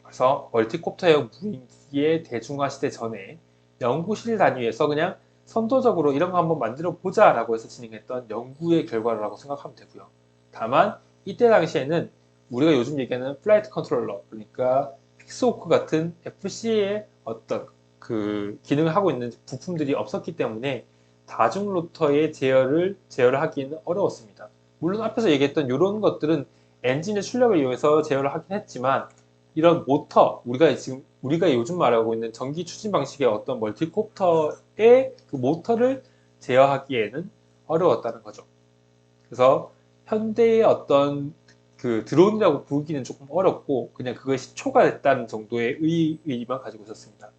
Speaker 1: 그래서 멀티콥터형 무인기의 대중화 시대 전에 연구실 단위에서 그냥 선도적으로 이런 거 한번 만들어 보자 라고 해서 진행했던 연구의 결과라고 생각하면 되고요. 다만 이때 당시에는 우리가 요즘 얘기하는 플라이트 컨트롤러, 그러니까 픽스호크 같은 FC의 어떤 그 기능을 하고 있는 부품들이 없었기 때문에 다중 로터의 제어를 하기는 어려웠습니다. 물론 앞에서 얘기했던 이런 것들은 엔진의 출력을 이용해서 제어를 하긴 했지만, 이런 모터, 우리가 요즘 말하고 있는 전기 추진 방식의 어떤 멀티콥터의 그 모터를 제어하기에는 어려웠다는 거죠. 그래서 현대의 어떤 그 드론이라고 부르기는 조금 어렵고, 그냥 그것이 초과됐다는 정도의 의의만 가지고 있었습니다.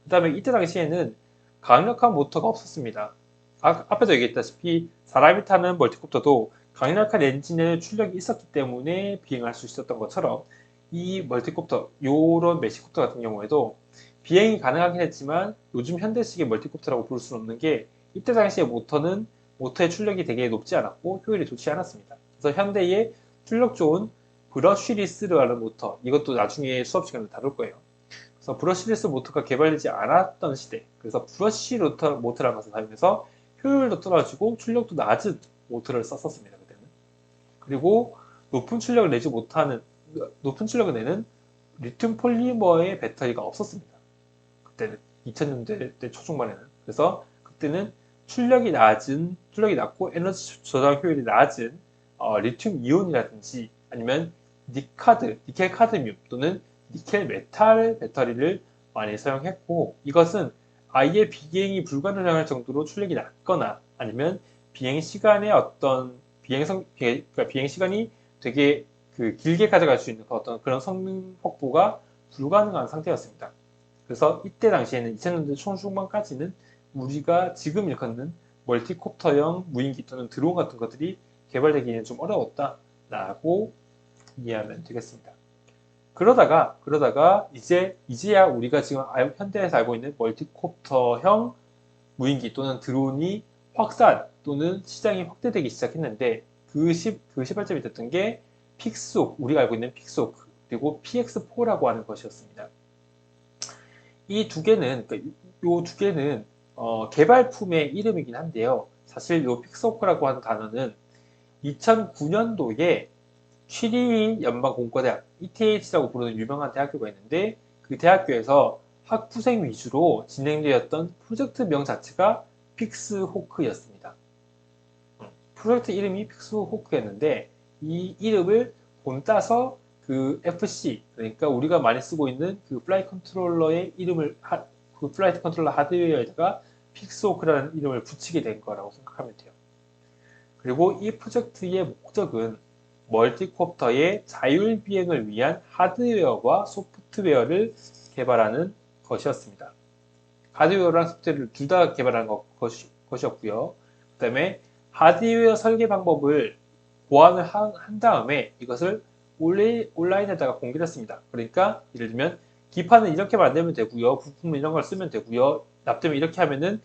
Speaker 1: 그 다음에 이때 당시에는 강력한 모터가 없었습니다. 앞에서 얘기했다시피 사람이 타는 멀티콥터도 강력한 엔진의 출력이 있었기 때문에 비행할 수 있었던 것처럼, 이 멀티콥터, 요런 메시콥터 같은 경우에도 비행이 가능하긴 했지만 요즘 현대식의 멀티콥터라고 부를 수는 없는 게, 이때 당시의 모터의 출력이 되게 높지 않았고 효율이 좋지 않았습니다. 그래서 현대의 출력 좋은 브러쉬리스라는 모터, 이것도 나중에 수업 시간에 다룰 거예요. 그래서 브러쉬리스 모터가 개발되지 않았던 시대, 그래서 브러쉬 모터라는 것을 사용해서 효율도 떨어지고 출력도 낮은 모터를 썼었습니다. 그때는. 그리고 높은 출력을 내는 리튬 폴리머의 배터리가 없었습니다. 그때는 2000년대 초중반에는. 그래서 그때는 출력이 낮고 에너지 저장 효율이 낮은 리튬 이온이라든지 아니면 니켈 카드뮴 또는 니켈 메탈 배터리를 많이 사용했고, 이것은 아예 비행이 불가능할 정도로 출력이 낮거나 아니면 비행 시간의 그러니까 비행 시간이 되게 길게 가져갈 수 있는 어떤 그런 성능 확보가 불가능한 상태였습니다. 그래서 이때 당시에는 2000년대 초중반까지는 우리가 지금 일컫는 멀티콥터형 무인기 또는 드론 같은 것들이 개발되기는 좀 어려웠다라고 이해하면 되겠습니다. 그러다가 이제야 우리가 지금 현대에서 알고 있는 멀티콥터형 무인기 또는 드론이 확산 또는 시장이 확대되기 시작했는데, 그 시발점이 됐던 게 우리가 알고 있는 픽스호크 그리고 PX4라고 하는 것이었습니다. 이 두 개는 개발품의 이름이긴 한데요. 사실 이 픽스호크라고 하는 단어는 2009년도에 취리 연방공과대학 ETH라고 부르는 유명한 대학교가 있는데, 그 대학교에서 학부생 위주로 진행되었던 프로젝트명 자체가 픽스호크였습니다. 프로젝트 이름이 픽스호크였는데, 이 이름을 본따서 그 FC, 그러니까 우리가 많이 쓰고 있는 그 플라이트 컨트롤러 하드웨어에다가 픽스호크라는 이름을 붙이게 된 거라고 생각하면 돼요. 그리고 이 프로젝트의 목적은 멀티콥터의 자율 비행을 위한 하드웨어와 소프트웨어를 개발하는 것이었습니다. 하드웨어랑 소프트웨어를 둘 다 개발하는 것이었고요. 그 다음에 하드웨어 설계 방법을 보완을 한 다음에 이것을 온라인에다가 공개를 했습니다. 그러니까 예를 들면 기판은 이렇게 만들면 되고요, 부품은 이런 걸 쓰면 되고요, 납땜을 이렇게 하면은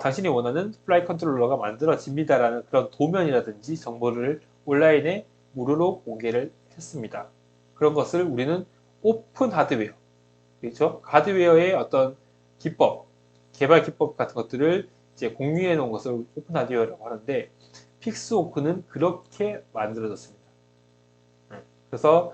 Speaker 1: 당신이 원하는 플라이 컨트롤러가 만들어집니다라는 그런 도면이라든지 정보를 온라인에 무료로 공개를 했습니다. 그런 것을 우리는 오픈 하드웨어, 그렇죠? 하드웨어의 어떤 개발 기법 같은 것들을 이제 공유해 놓은 것을 오픈 하드웨어라고 하는데, 픽스호크는 그렇게 만들어졌습니다. 그래서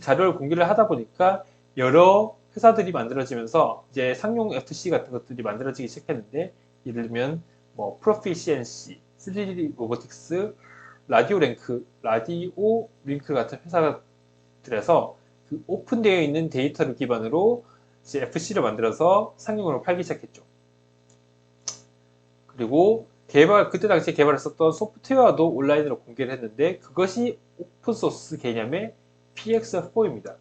Speaker 1: 자료를 공개를 하다 보니까 여러 회사들이 만들어지면서 이제 상용 FC 같은 것들이 만들어지기 시작했는데, 예를 들면 뭐 프로피시엔시, 3D 로보틱스, 라디오 링크 같은 회사들에서 그 오픈되어 있는 데이터를 기반으로 이제 FC를 만들어서 상용으로 팔기 시작했죠. 그리고 그때 당시에 개발했었던 소프트웨어도 온라인으로 공개를 했는데, 그것이 오픈소스 개념의 PX4입니다.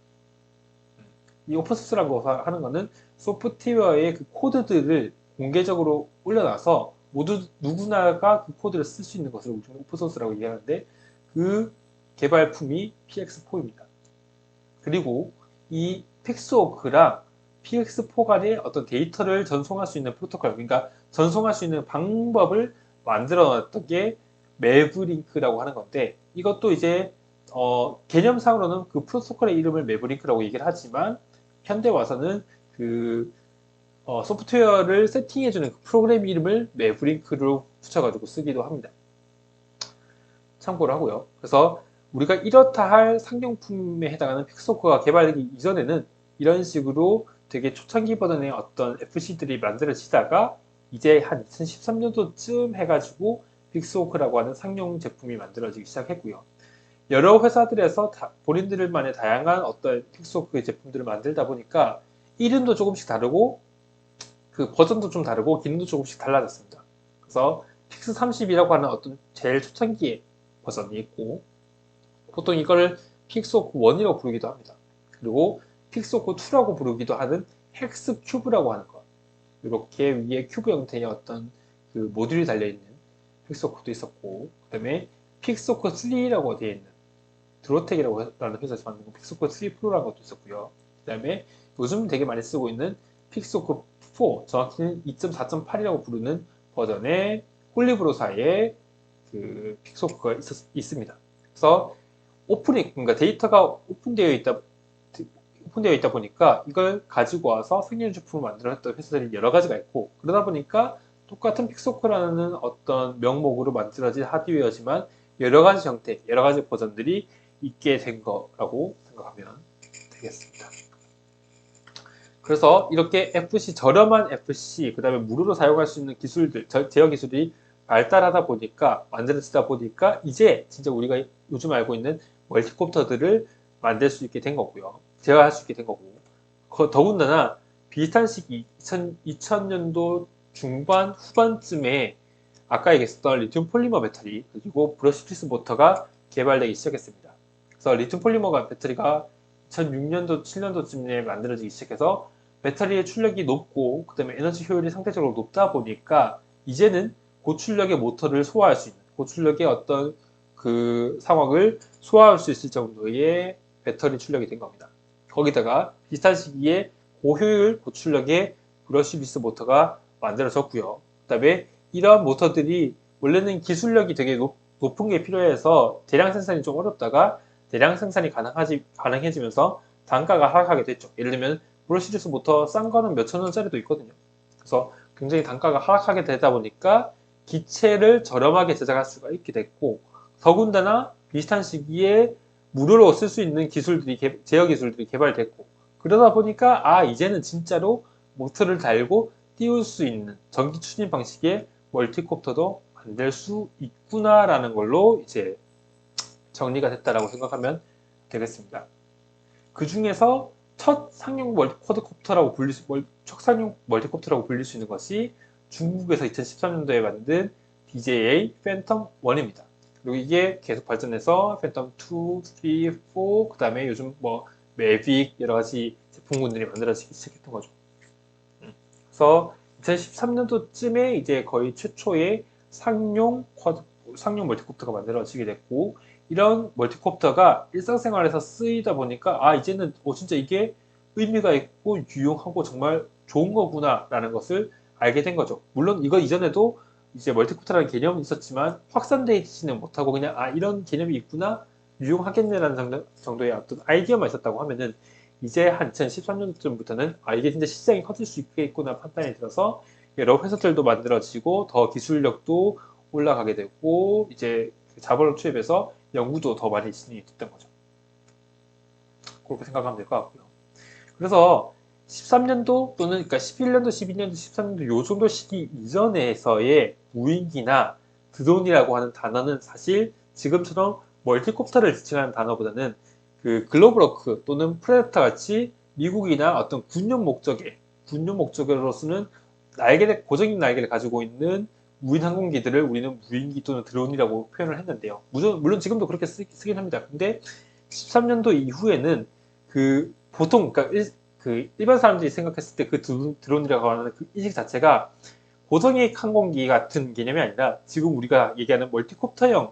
Speaker 1: 이 오픈소스라고 하는 것은 소프트웨어의 그 코드들을 공개적으로 올려놔서 누구나가 그 코드를 쓸 수 있는 것을 우리는 오픈소스라고 얘기하는데, 그 개발품이 PX4입니다. 그리고 이 픽스호크랑 PX4 간의 어떤 데이터를 전송할 수 있는 프로토콜, 그러니까 전송할 수 있는 방법을 만들어 놨던 게 매브링크라고 하는 건데, 이것도 이제 개념상으로는 그 프로토콜의 이름을 매브링크라고 얘기를 하지만, 현대 와서는 그 소프트웨어를 세팅해주는 그 프로그램 이름을 매브링크로 붙여가지고 쓰기도 합니다. 참고를 하고요. 그래서 우리가 이렇다 할 상용품에 해당하는 픽스호크가 개발되기 이전에는 이런 식으로 되게 초창기 버전의 어떤 FC들이 만들어지다가 이제 한 2013년도쯤 해가지고 픽스호크라고 하는 상용 제품이 만들어지기 시작했고요. 여러 회사들에서 본인들만의 다양한 어떤 픽스호크 제품들을 만들다 보니까 이름도 조금씩 다르고 그 버전도 좀 다르고 기능도 조금씩 달라졌습니다. 그래서 픽스30이라고 하는 어떤 제일 초창기의 버전이 있고, 보통 이걸 픽스호크 1이라고 부르기도 합니다. 그리고 픽스호크 2라고 부르기도 하는 헥스 큐브라고 하는 것, 이렇게 위에 큐브 형태의 어떤 그 모듈이 달려있는 픽스호크도 있었고, 그 다음에 픽스호크 3라고 되어 있는 드로텍이라고 하는 회사에서 만든 픽스호크 3 프로라는 것도 있었고요. 그 다음에 요즘 되게 많이 쓰고 있는 픽스호크 4, 정확히는 2.4.8이라고 부르는 버전의 홀리브로사의 그 픽스호크가 있습니다. 그래서 그러니까 데이터가 오픈되어 있다 보니까 이걸 가지고 와서 상용 제품을 만들었던 회사들이 여러 가지가 있고, 그러다 보니까 똑같은 픽스호크라는 어떤 명목으로 만들어진 하드웨어지만 여러 가지 형태, 여러 가지 버전들이 있게 된 거라고 생각하면 되겠습니다. 그래서 이렇게 저렴한 FC, 그 다음에 무료로 사용할 수 있는 기술들, 제어 기술이 발달하다 보니까, 만들어지다 보니까 이제 진짜 우리가 요즘 알고 있는 멀티콥터들을 만들 수 있게 된 거고요. 제어할 수 있게 된 거고. 더군다나 비슷한 시기 2000년도 중반 후반쯤에 아까 얘기했었던 리튬 폴리머 배터리, 그리고 브러시피스 모터가 개발되기 시작했습니다. 그래서 리튬 폴리머 배터리가 2006년도, 7년도쯤에 만들어지기 시작해서 배터리의 출력이 높고 그 다음에 에너지 효율이 상대적으로 높다 보니까 이제는 고출력의 모터를 소화할 수 있는, 고출력의 어떤 그 상황을 소화할 수 있을 정도의 배터리 출력이 된 겁니다. 거기다가 비슷한 시기에 고효율, 고출력의 브러시비스 모터가 만들어졌고요. 그 다음에 이러한 모터들이 원래는 기술력이 되게 높은 게 필요해서 대량 생산이 좀 어렵다가 대량 생산이 가능해지면서 단가가 하락하게 됐죠. 예를 들면 브러시리스 모터 싼 거는 몇천 원짜리도 있거든요. 그래서 굉장히 단가가 하락하게 되다 보니까 기체를 저렴하게 제작할 수가 있게 됐고, 더군다나 비슷한 시기에 무료로 쓸 수 있는 제어 기술들이 개발됐고, 그러다 보니까 이제는 진짜로 모터를 달고 띄울 수 있는 전기 추진 방식의 멀티콥터도 만들 수 있구나라는 걸로 이제 정리가 됐다라고 생각하면 되겠습니다. 그 중에서 첫 상용 멀티콥터라고 불릴 수 있는 것이 중국에서 2013년도에 만든 DJI 팬텀 1입니다. 그리고 이게 계속 발전해서 팬텀 2, 3, 4, 그 다음에 요즘 뭐 매빅 여러 가지 제품군들이 만들어지기 시작했던 거죠. 그래서 2013년도쯤에 이제 거의 최초의 상용 멀티콥터가 만들어지게 됐고, 이런 멀티콥터가 일상생활에서 쓰이다 보니까 이제는 진짜 이게 의미가 있고 유용하고 정말 좋은 거구나 라는 것을 알게 된 거죠. 물론 이거 이전에도 이제 멀티콥터라는 개념은 있었지만 확산되지는 못하고 그냥 이런 개념이 있구나, 유용하겠네라는 정도의 어떤 아이디어만 있었다고 하면은, 이제 한 2013년쯤부터는 이게 진짜 시장이 커질 수 있겠구나 판단이 들어서 여러 회사들도 만들어지고 더 기술력도 올라가게 되고 이제 자본을 투입해서 연구도 더 많이 진행이 됐던 거죠. 그렇게 생각하면 될 것 같고요. 그래서 13년도 또는 그러니까 11년도, 12년도, 13년도 요 정도 시기 이전에서의 무인기나 드론이라고 하는 단어는 사실 지금처럼 멀티콥터를 지칭하는 단어보다는 그 글로브로크 또는 프레데터 같이 미국이나 어떤 군용 목적으로 쓰는 고정인 날개를 가지고 있는 무인 항공기들을 우리는 무인기 또는 드론이라고 표현을 했는데요. 물론 지금도 그렇게 쓰긴 합니다. 근데 13년도 이후에는 그 보통 그러니까 그 일반 사람들이 생각했을 때 그 드론이라고 하는 그 인식 자체가 고정익 항공기 같은 개념이 아니라 지금 우리가 얘기하는 멀티콥터형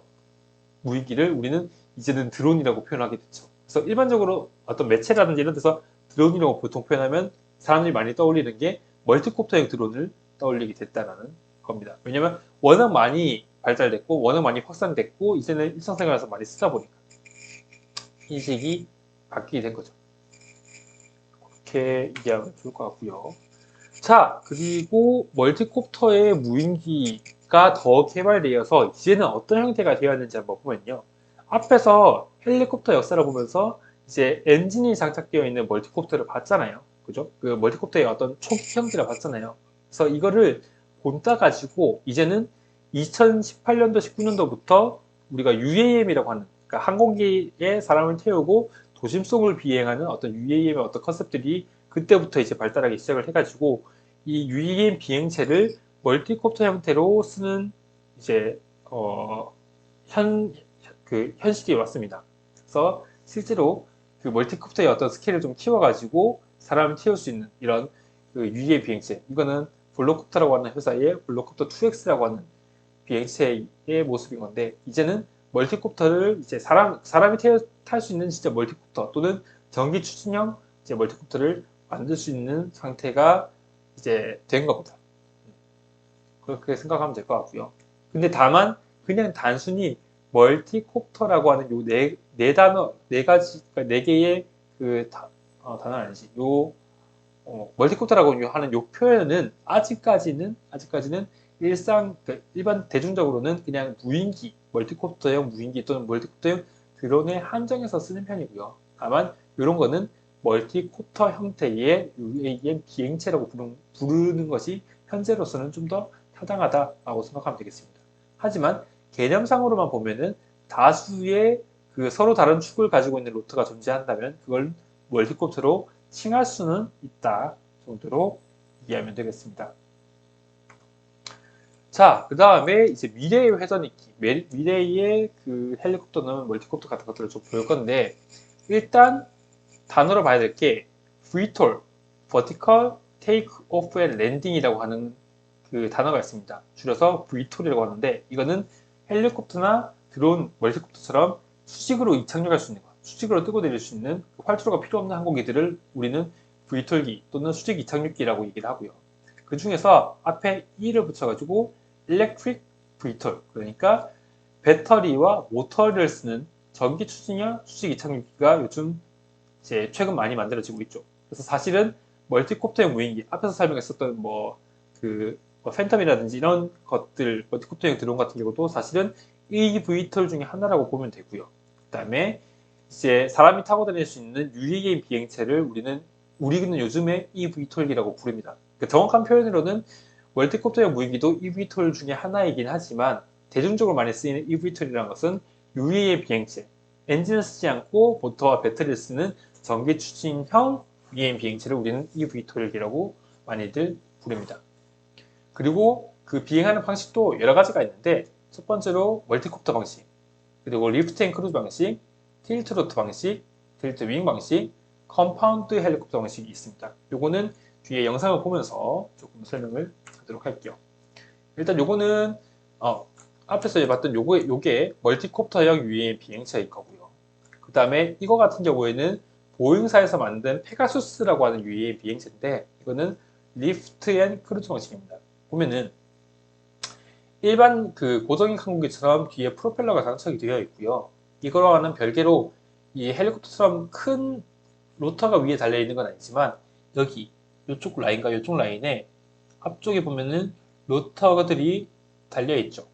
Speaker 1: 무인기를 우리는 이제는 드론이라고 표현하게 됐죠. 그래서 일반적으로 어떤 매체라든지 이런 데서 드론이라고 보통 표현하면 사람들이 많이 떠올리는 게 멀티콥터형 드론을 떠올리게 됐다는 겁니다. 왜냐면 워낙 많이 발달됐고 워낙 많이 확산됐고 이제는 일상생활에서 많이 쓰다 보니까 인식이 바뀌게 된 거죠. 그렇게 이해하면 좋을 것 같고요. 자, 그리고 멀티콥터의 무인기가 더 개발되어서 이제는 어떤 형태가 되었는지 한번 보면요. 앞에서 헬리콥터 역사를 보면서 이제 엔진이 장착되어 있는 멀티콥터를 봤잖아요. 그죠? 그 멀티콥터의 어떤 초기 형태를 봤잖아요. 그래서 이거를 본따 가지고 이제는 2018년도, 19년도부터 우리가 UAM이라고 하는 그러니까 항공기에 사람을 태우고 도심속을 비행하는 어떤 UAM의 어떤 컨셉들이 그때부터 이제 발달하기 시작을 해가지고 이 UAM 비행체를 멀티콥터 형태로 쓰는 이제 현실이 왔습니다. 그래서 실제로 그 멀티콥터의 어떤 스케일을 좀 키워가지고 사람을 태울 수 있는 이런 그 UAM 비행체 이거는 블로콥터라고 하는 회사의 블로콥터 2X라고 하는 비행체의 모습인 건데 이제는 멀티콥터를 이제 사람이 탈 수 있는 진짜 멀티콥터 또는 전기 추진형 이제 멀티콥터를 만들 수 있는 상태가 이제 된 겁니다. 그렇게 생각하면 될 것 같고요. 근데 다만 그냥 단순히 멀티콥터라고 하는 요 네 단어 네 가지 그러니까 네 개의 그 단어는 아니지 요 멀티콥터라고 하는 요 표현은 아직까지는 일반 대중적으로는 그냥 무인기, 멀티콥터형 무인기 또는 멀티콥터형 드론에 한정해서 쓰는 편이고요. 다만 이런 거는 멀티콥터 형태의 UAM 비행체라고 부르는 것이 현재로서는 좀 더 타당하다라고 생각하면 되겠습니다. 하지만 개념상으로만 보면은 다수의 그 서로 다른 축을 가지고 있는 로트가 존재한다면 그걸 멀티콥터로 칭할 수는 있다 정도로 이해하면 되겠습니다. 자, 그 다음에 이제 미래의 회전익기, 미래의 그 헬리콥터는 멀티콥터 같은 것들을 좀 볼 건데 일단 단어로 봐야 될 게 VTOL, Vertical Take Off and Landing이라고 하는 그 단어가 있습니다. 줄여서 VTOL이라고 하는데 이거는 헬리콥터나 드론, 멀티콥터처럼 수직으로 이착륙할 수 있는 것, 수직으로 뜨고 내릴 수 있는 활주로가 필요 없는 항공기들을 우리는 VTOL기 또는 수직 이착륙기라고 얘기를 하고요. 그 중에서 앞에 E를 붙여가지고 Electric VTOL, 그러니까 배터리와 모터를 쓰는 전기 추진형 수직 이착륙기가 요즘 이제 최근 많이 만들어지고 있죠. 그래서 사실은 멀티콥터형 무인기, 앞에서 설명했었던 팬텀이라든지 이런 것들, 멀티콥터형 드론 같은 경우도 사실은 EVTOL 중에 하나라고 보면 되고요. 그 다음에 이제 사람이 타고 다닐 수 있는 UAM 비행체를 우리는 요즘에 EVTOL이라고 부릅니다. 그러니까 정확한 표현으로는 멀티콥터형 무인기도 EVTOL 중에 하나이긴 하지만 대중적으로 많이 쓰이는 EVTOL이라는 것은 UAM 비행체, 엔진을 쓰지 않고 모터와 배터리를 쓰는 전기 추진형 UAM 비행체를 우리는 EVTOL이라고 많이들 부릅니다. 그리고 그 비행하는 방식도 여러 가지가 있는데 첫 번째로 멀티콥터 방식, 그리고 리프트 앤 크루즈 방식, 틸트 로트 방식, 틸트 윙 방식, 컴파운드 헬리콥터 방식이 있습니다. 요거는 뒤에 영상을 보면서 조금 설명을 하도록 할게요. 일단 요거는 앞에서 봤던 요게 멀티콥터형 UAM 비행체일 거고요. 그 다음에 이거 같은 경우에는 보잉사에서 만든 페가수스라고 하는 UAM 비행체인데 이거는 리프트 앤 크루즈 방식입니다. 보면은 일반 그 고정익 항공기처럼 뒤에 프로펠러가 장착이 되어 있고요. 이거와는 별개로 이 헬리콥터처럼 큰 로터가 위에 달려 있는 건 아니지만 여기 이쪽 라인과 이쪽 라인에 앞쪽에 보면은 로터들이 달려 있죠.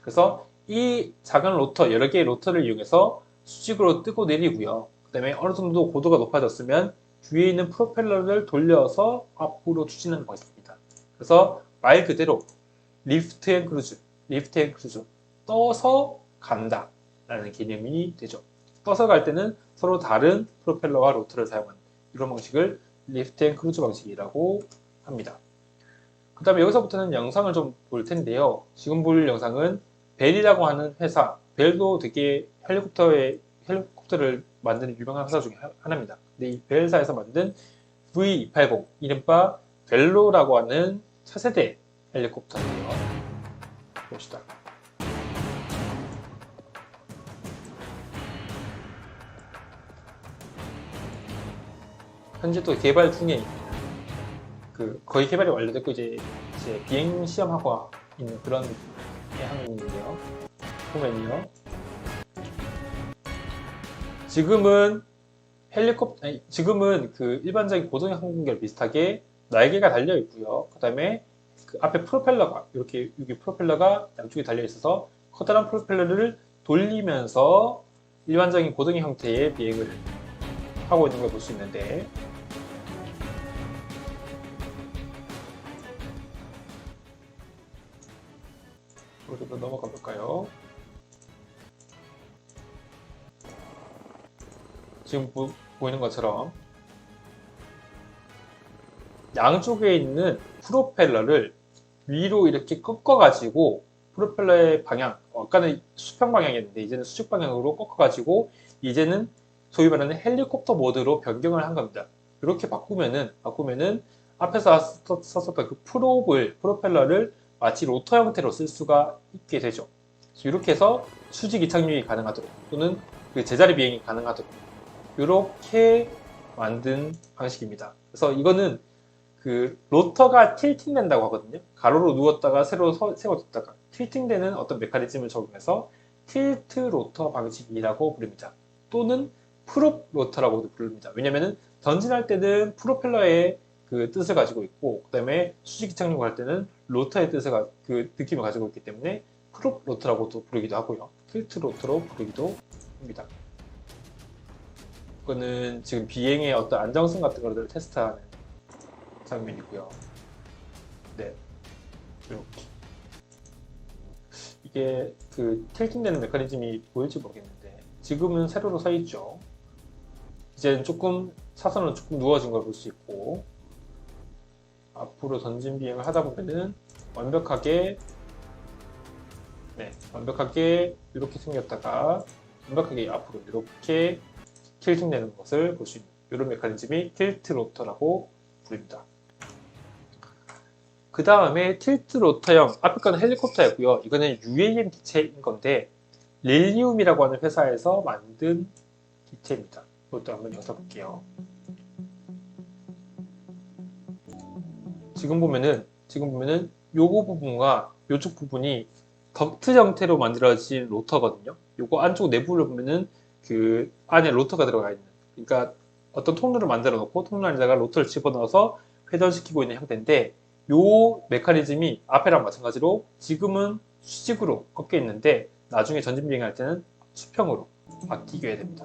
Speaker 1: 그래서 이 작은 로터, 여러 개의 로터를 이용해서 수직으로 뜨고 내리고요. 그 다음에 어느 정도 고도가 높아졌으면 뒤에 있는 프로펠러를 돌려서 앞으로 추진하는 방식입니다. 그래서 말 그대로 리프트 앤 크루즈, 리프트 앤 크루즈, 떠서 간다 라는 개념이 되죠. 떠서 갈 때는 서로 다른 프로펠러와 로터를 사용하는 이런 방식을 리프트 앤 크루즈 방식이라고 합니다. 그 다음에 여기서부터는 영상을 좀 볼 텐데요. 지금 볼 영상은 벨이라고 하는 회사, 벨도 되게 헬리콥터를 만드는 유명한 회사 중에 하나입니다. 근데 이 벨사에서 만든 V280, 이른바 벨로라고 하는 차세대 헬리콥터인데요. 봅시다. 현재 또 개발 중에 거의 개발이 완료됐고 이제 비행 시험하고 있는 그런 항공인데요. 보면요. 지금은 지금은 그 일반적인 고도형 항공기와 비슷하게 날개가 달려 있고요. 그 다음에 그 앞에 프로펠러가 이렇게 여기 프로펠러가 양쪽에 달려 있어서 커다란 프로펠러를 돌리면서 일반적인 고도형 형태의 비행을 하고 있는 걸 볼 수 있는데, 우리도 넘어가 볼까요? 지금 보이는 것처럼 양쪽에 있는 프로펠러를 위로 이렇게 꺾어가지고 프로펠러의 방향, 아까는 수평 방향이었는데 이제는 수직 방향으로 꺾어가지고 이제는 소위 말하는 헬리콥터 모드로 변경을 한 겁니다. 이렇게 바꾸면은 앞에서 썼었던 그 프로펠러를 마치 로터 형태로 쓸 수가 있게 되죠. 이렇게 해서 수직 이착륙이 가능하도록 또는 그 제자리 비행이 가능하도록 이렇게 만든 방식입니다. 그래서 이거는 그 로터가 틸팅 된다고 하거든요. 가로로 누웠다가 세로 세워졌다가 틸팅 되는 어떤 메커니즘을 적용해서 틸트 로터 방식이라고 부릅니다. 또는 프롭 로터라고도 부릅니다. 왜냐면은 전진할 때는 프로펠러의 그 뜻을 가지고 있고, 그 다음에 수직 이착륙을 할 때는 로터의 그 느낌을 가지고 있기 때문에 프롭 로터라고도 부르기도 하고요. 틸트 로터로 부르기도 합니다. 이거는 지금 비행의 어떤 안정성 같은 것들을 테스트하는 장면이고요. 네, 이렇게 이게 그 틸팅되는 메커니즘이 보일지 모르겠는데 지금은 세로로 서 있죠. 이제는 사선으로 조금 누워진 걸 볼 수 있고, 앞으로 전진 비행을 하다 보면은 완벽하게 이렇게 생겼다가 완벽하게 앞으로 이렇게 틸팅 되는 것을 볼 수 있는 이런 메커니즘이 틸트 로터라고 부릅니다. 그 다음에 틸트 로터형, 앞에 거는 헬리콥터였고요. 이거는 UAM 기체인 건데 릴리움이라고 하는 회사에서 만든 기체입니다. 이것도 한번 열어볼게요. 지금 보면은 요거 부분과 요쪽 부분이 덕트 형태로 만들어진 로터거든요. 요거 안쪽 내부를 보면은 그 안에 로터가 들어가 있는, 그러니까 어떤 통로를 만들어 놓고 통로 안에다가 로터를 집어넣어서 회전시키고 있는 형태인데, 요 메커니즘이 앞에랑 마찬가지로 지금은 수직으로 꺾여 있는데 나중에 전진 비행할 때는 수평으로 바뀌게 됩니다.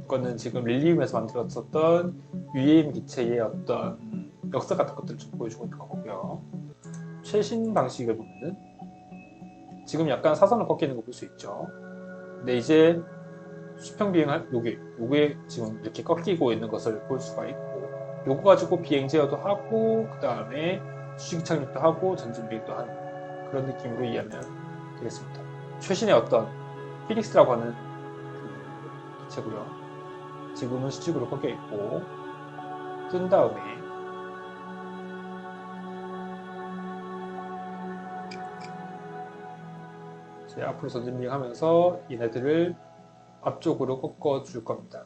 Speaker 1: 이거는 지금 릴리움에서 만들었었던 UAM 기체의 어떤 역사 같은 것들을 좀 보여주고 있는 거고요. 최신 방식을 보면은 지금 약간 사선을 꺾이는 거 볼 수 있죠. 근데 이제 수평 비행할 요게 지금 이렇게 꺾이고 있는 것을 볼 수가 있고, 요거 가지고 비행 제어도 하고 그 다음에 수직 착륙도 하고 전진 비행도 하는 그런 느낌으로 이해하면 되겠습니다. 최신의 어떤 피닉스라고 하는 그 기체고요. 지금은 수직으로 꺾여 있고, 뜬 다음에 이제 앞으로 전진 비행하면서 얘네들을 앞쪽으로 꺾어 줄 겁니다.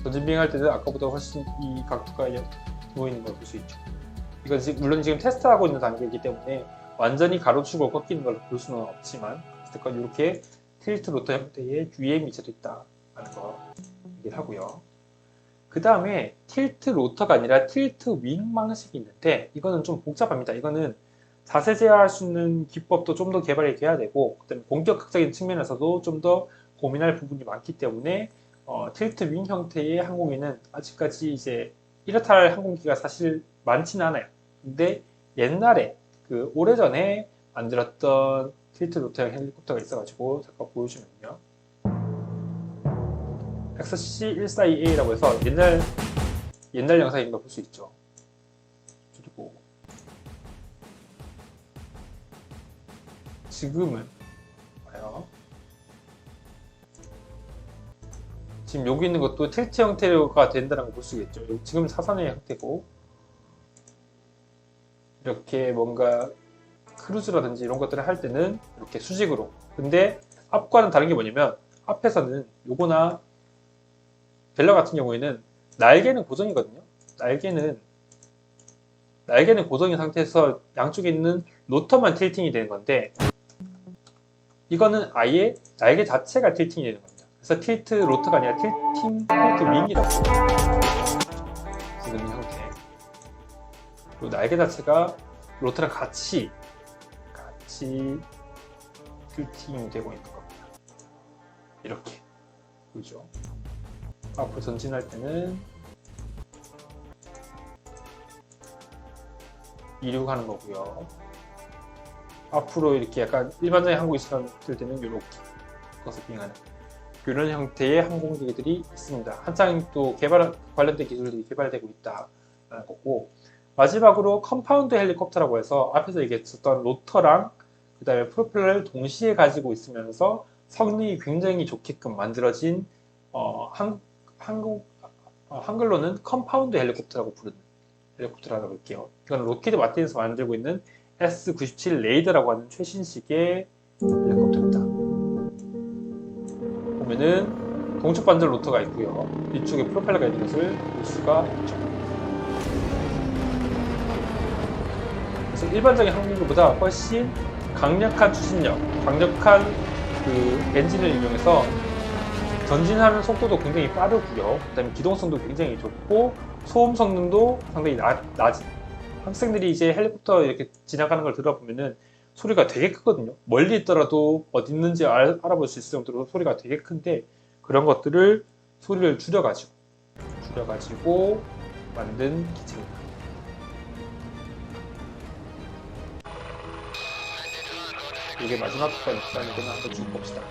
Speaker 1: 전진 비행할 때는 아까보다 훨씬 이 각도가 누워 있는 걸 볼 수 있죠. 이건 물론 지금 테스트하고 있는 단계이기 때문에 완전히 가로축으로 꺾이는 걸 볼 수는 없지만 어쨌건 이렇게 틸트 로터 형태의 UAM 기체도 있다라는 거 얘기를 하고요. 그 다음에 틸트 로터가 아니라 틸트 윙 방식이 있는데 이거는 좀 복잡합니다. 이거는 자세 제어할 수 있는 기법도 좀 더 개발이 돼야 되고 그다음에 공격학적인 측면에서도 좀 더 고민할 부분이 많기 때문에 틸트 윙 형태의 항공기는 아직까지 이제 이렇다 할 항공기가 사실 많지는 않아요. 근데 옛날에 그 오래전에 만들었던 틸트 로터형 헬리콥터가 있어가지고 잠깐 보여주면요. XC142A라고 해서 옛날 영상인 걸 볼 수 있죠. 그리고 지금은 봐요. 지금 여기 있는 것도 틸트 형태가 된다는 걸 볼 수 있겠죠. 지금 사선의 형태고 이렇게 뭔가 크루즈라든지 이런 것들을 할 때는 이렇게 수직으로. 근데 앞과는 다른 게 뭐냐면 앞에서는 요거나 벨러 같은 경우에는 날개는 고정이거든요. 날개는 고정인 상태에서 양쪽에 있는 로터만 틸팅이 되는 건데 이거는 아예 날개 자체가 틸팅이 되는 겁니다. 그래서 틸트 로터가 아니라 틸트 윙이라고 부르는 형태. 그리고 날개 자체가 로터랑 같이 틸팅이 되고 있는 겁니다. 이렇게 보이죠? 앞으로 전진할 때는 이륙하는 거고요. 앞으로 이렇게 약간 일반적인 항공기 있을 때는 이렇게 거스핑하는 이런 형태의 항공기들이 있습니다. 한창 또 관련된 기술들이 개발되고 있다는 거고 마지막으로 컴파운드 헬리콥터라고 해서 앞에서 얘기했었던 로터랑 그 다음에 프로펠러를 동시에 가지고 있으면서 성능이 굉장히 좋게끔 만들어진 한글로는 컴파운드 헬리콥터라고 부르는 헬리콥터라고 할게요. 이건 로키드 마틴에서 만들고 있는 S97 레이더라고 하는 최신식의 헬리콥터입니다. 보면은 동쪽 반절 로터가 있고요. 뒤쪽에 프로펠러가 있는 것을 볼 수가 있죠. 그래서 일반적인 항공기보다 훨씬 강력한 추진력, 강력한 그 엔진을 이용해서 전진하는 속도도 굉장히 빠르고요. 그 다음에 기동성도 굉장히 좋고 소음 성능도 상당히 낮은. 학생들이 이제 헬리콥터 이렇게 지나가는 걸 들어보면은 소리가 되게 크거든요. 멀리 있더라도 어디 있는지 알아볼 수 있을 정도로 소리가 되게 큰데 그런 것들을 소리를 줄여가지고 만든 기체입니다. 이게 마지막 편이니까 한번 쭉 봅시다.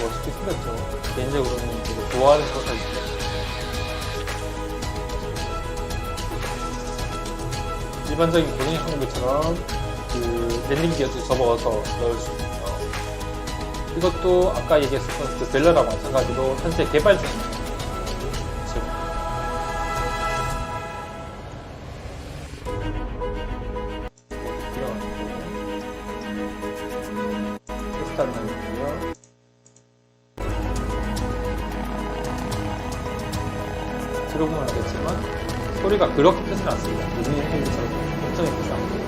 Speaker 1: 멋있게 생겼죠. 개인적으로는 되게 좋아하는 프로타입니다. 일반적인 고정형 항공기처럼 그 랜딩 기어도 접어서 넣을 수 있고요. 이것도 아까 얘기했었던 그 벨러랑 마찬가지로 현재 개발 중입니다. 테스트하는 거고요. 들어보면 알겠지만 소리가 그렇게 크진 않습니다. 요즘 항공기처럼 엄청 크지 않고.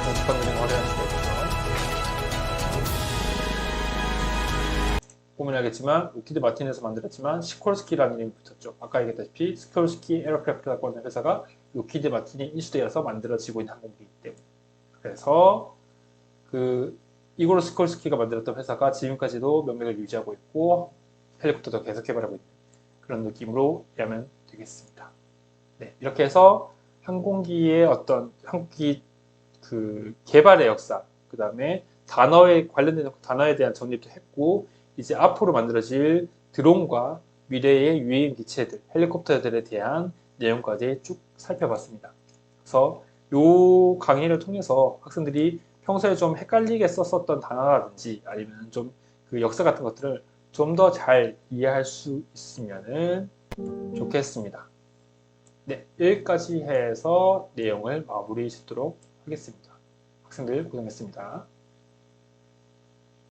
Speaker 1: 공식관들이 화려한 수가 있죠. 보면 알겠지만 로키드 마틴에서 만들었지만 시콜스키라는 이름이 붙었죠. 아까 얘기했다시피 시콜스키 에어크래프트라고 하는 회사가 로키드 마틴이 인수되어서 만들어지고 있는 항공기이기 때문에 그래서 그 이고르 시콜스키가 만들었던 회사가 지금까지도 명맥을 유지하고 있고 헬리콥터도 계속 개발하고 있는 그런 느낌으로 이해하면 되겠습니다. 네, 이렇게 해서 항공기의 어떤 항공기 그 개발의 역사, 그 다음에 단어에 관련된 단어에 대한 정립도 했고 이제 앞으로 만들어질 드론과 미래의 UAM 기체들, 헬리콥터들에 대한 내용까지 쭉 살펴봤습니다. 그래서 요 강의를 통해서 학생들이 평소에 좀 헷갈리게 썼었던 단어라든지 아니면 좀 그 역사 같은 것들을 좀 더 잘 이해할 수 있으면 좋겠습니다. 네, 여기까지 해서 내용을 마무리 짓도록 하겠습니다. 학생들 고생했습니다.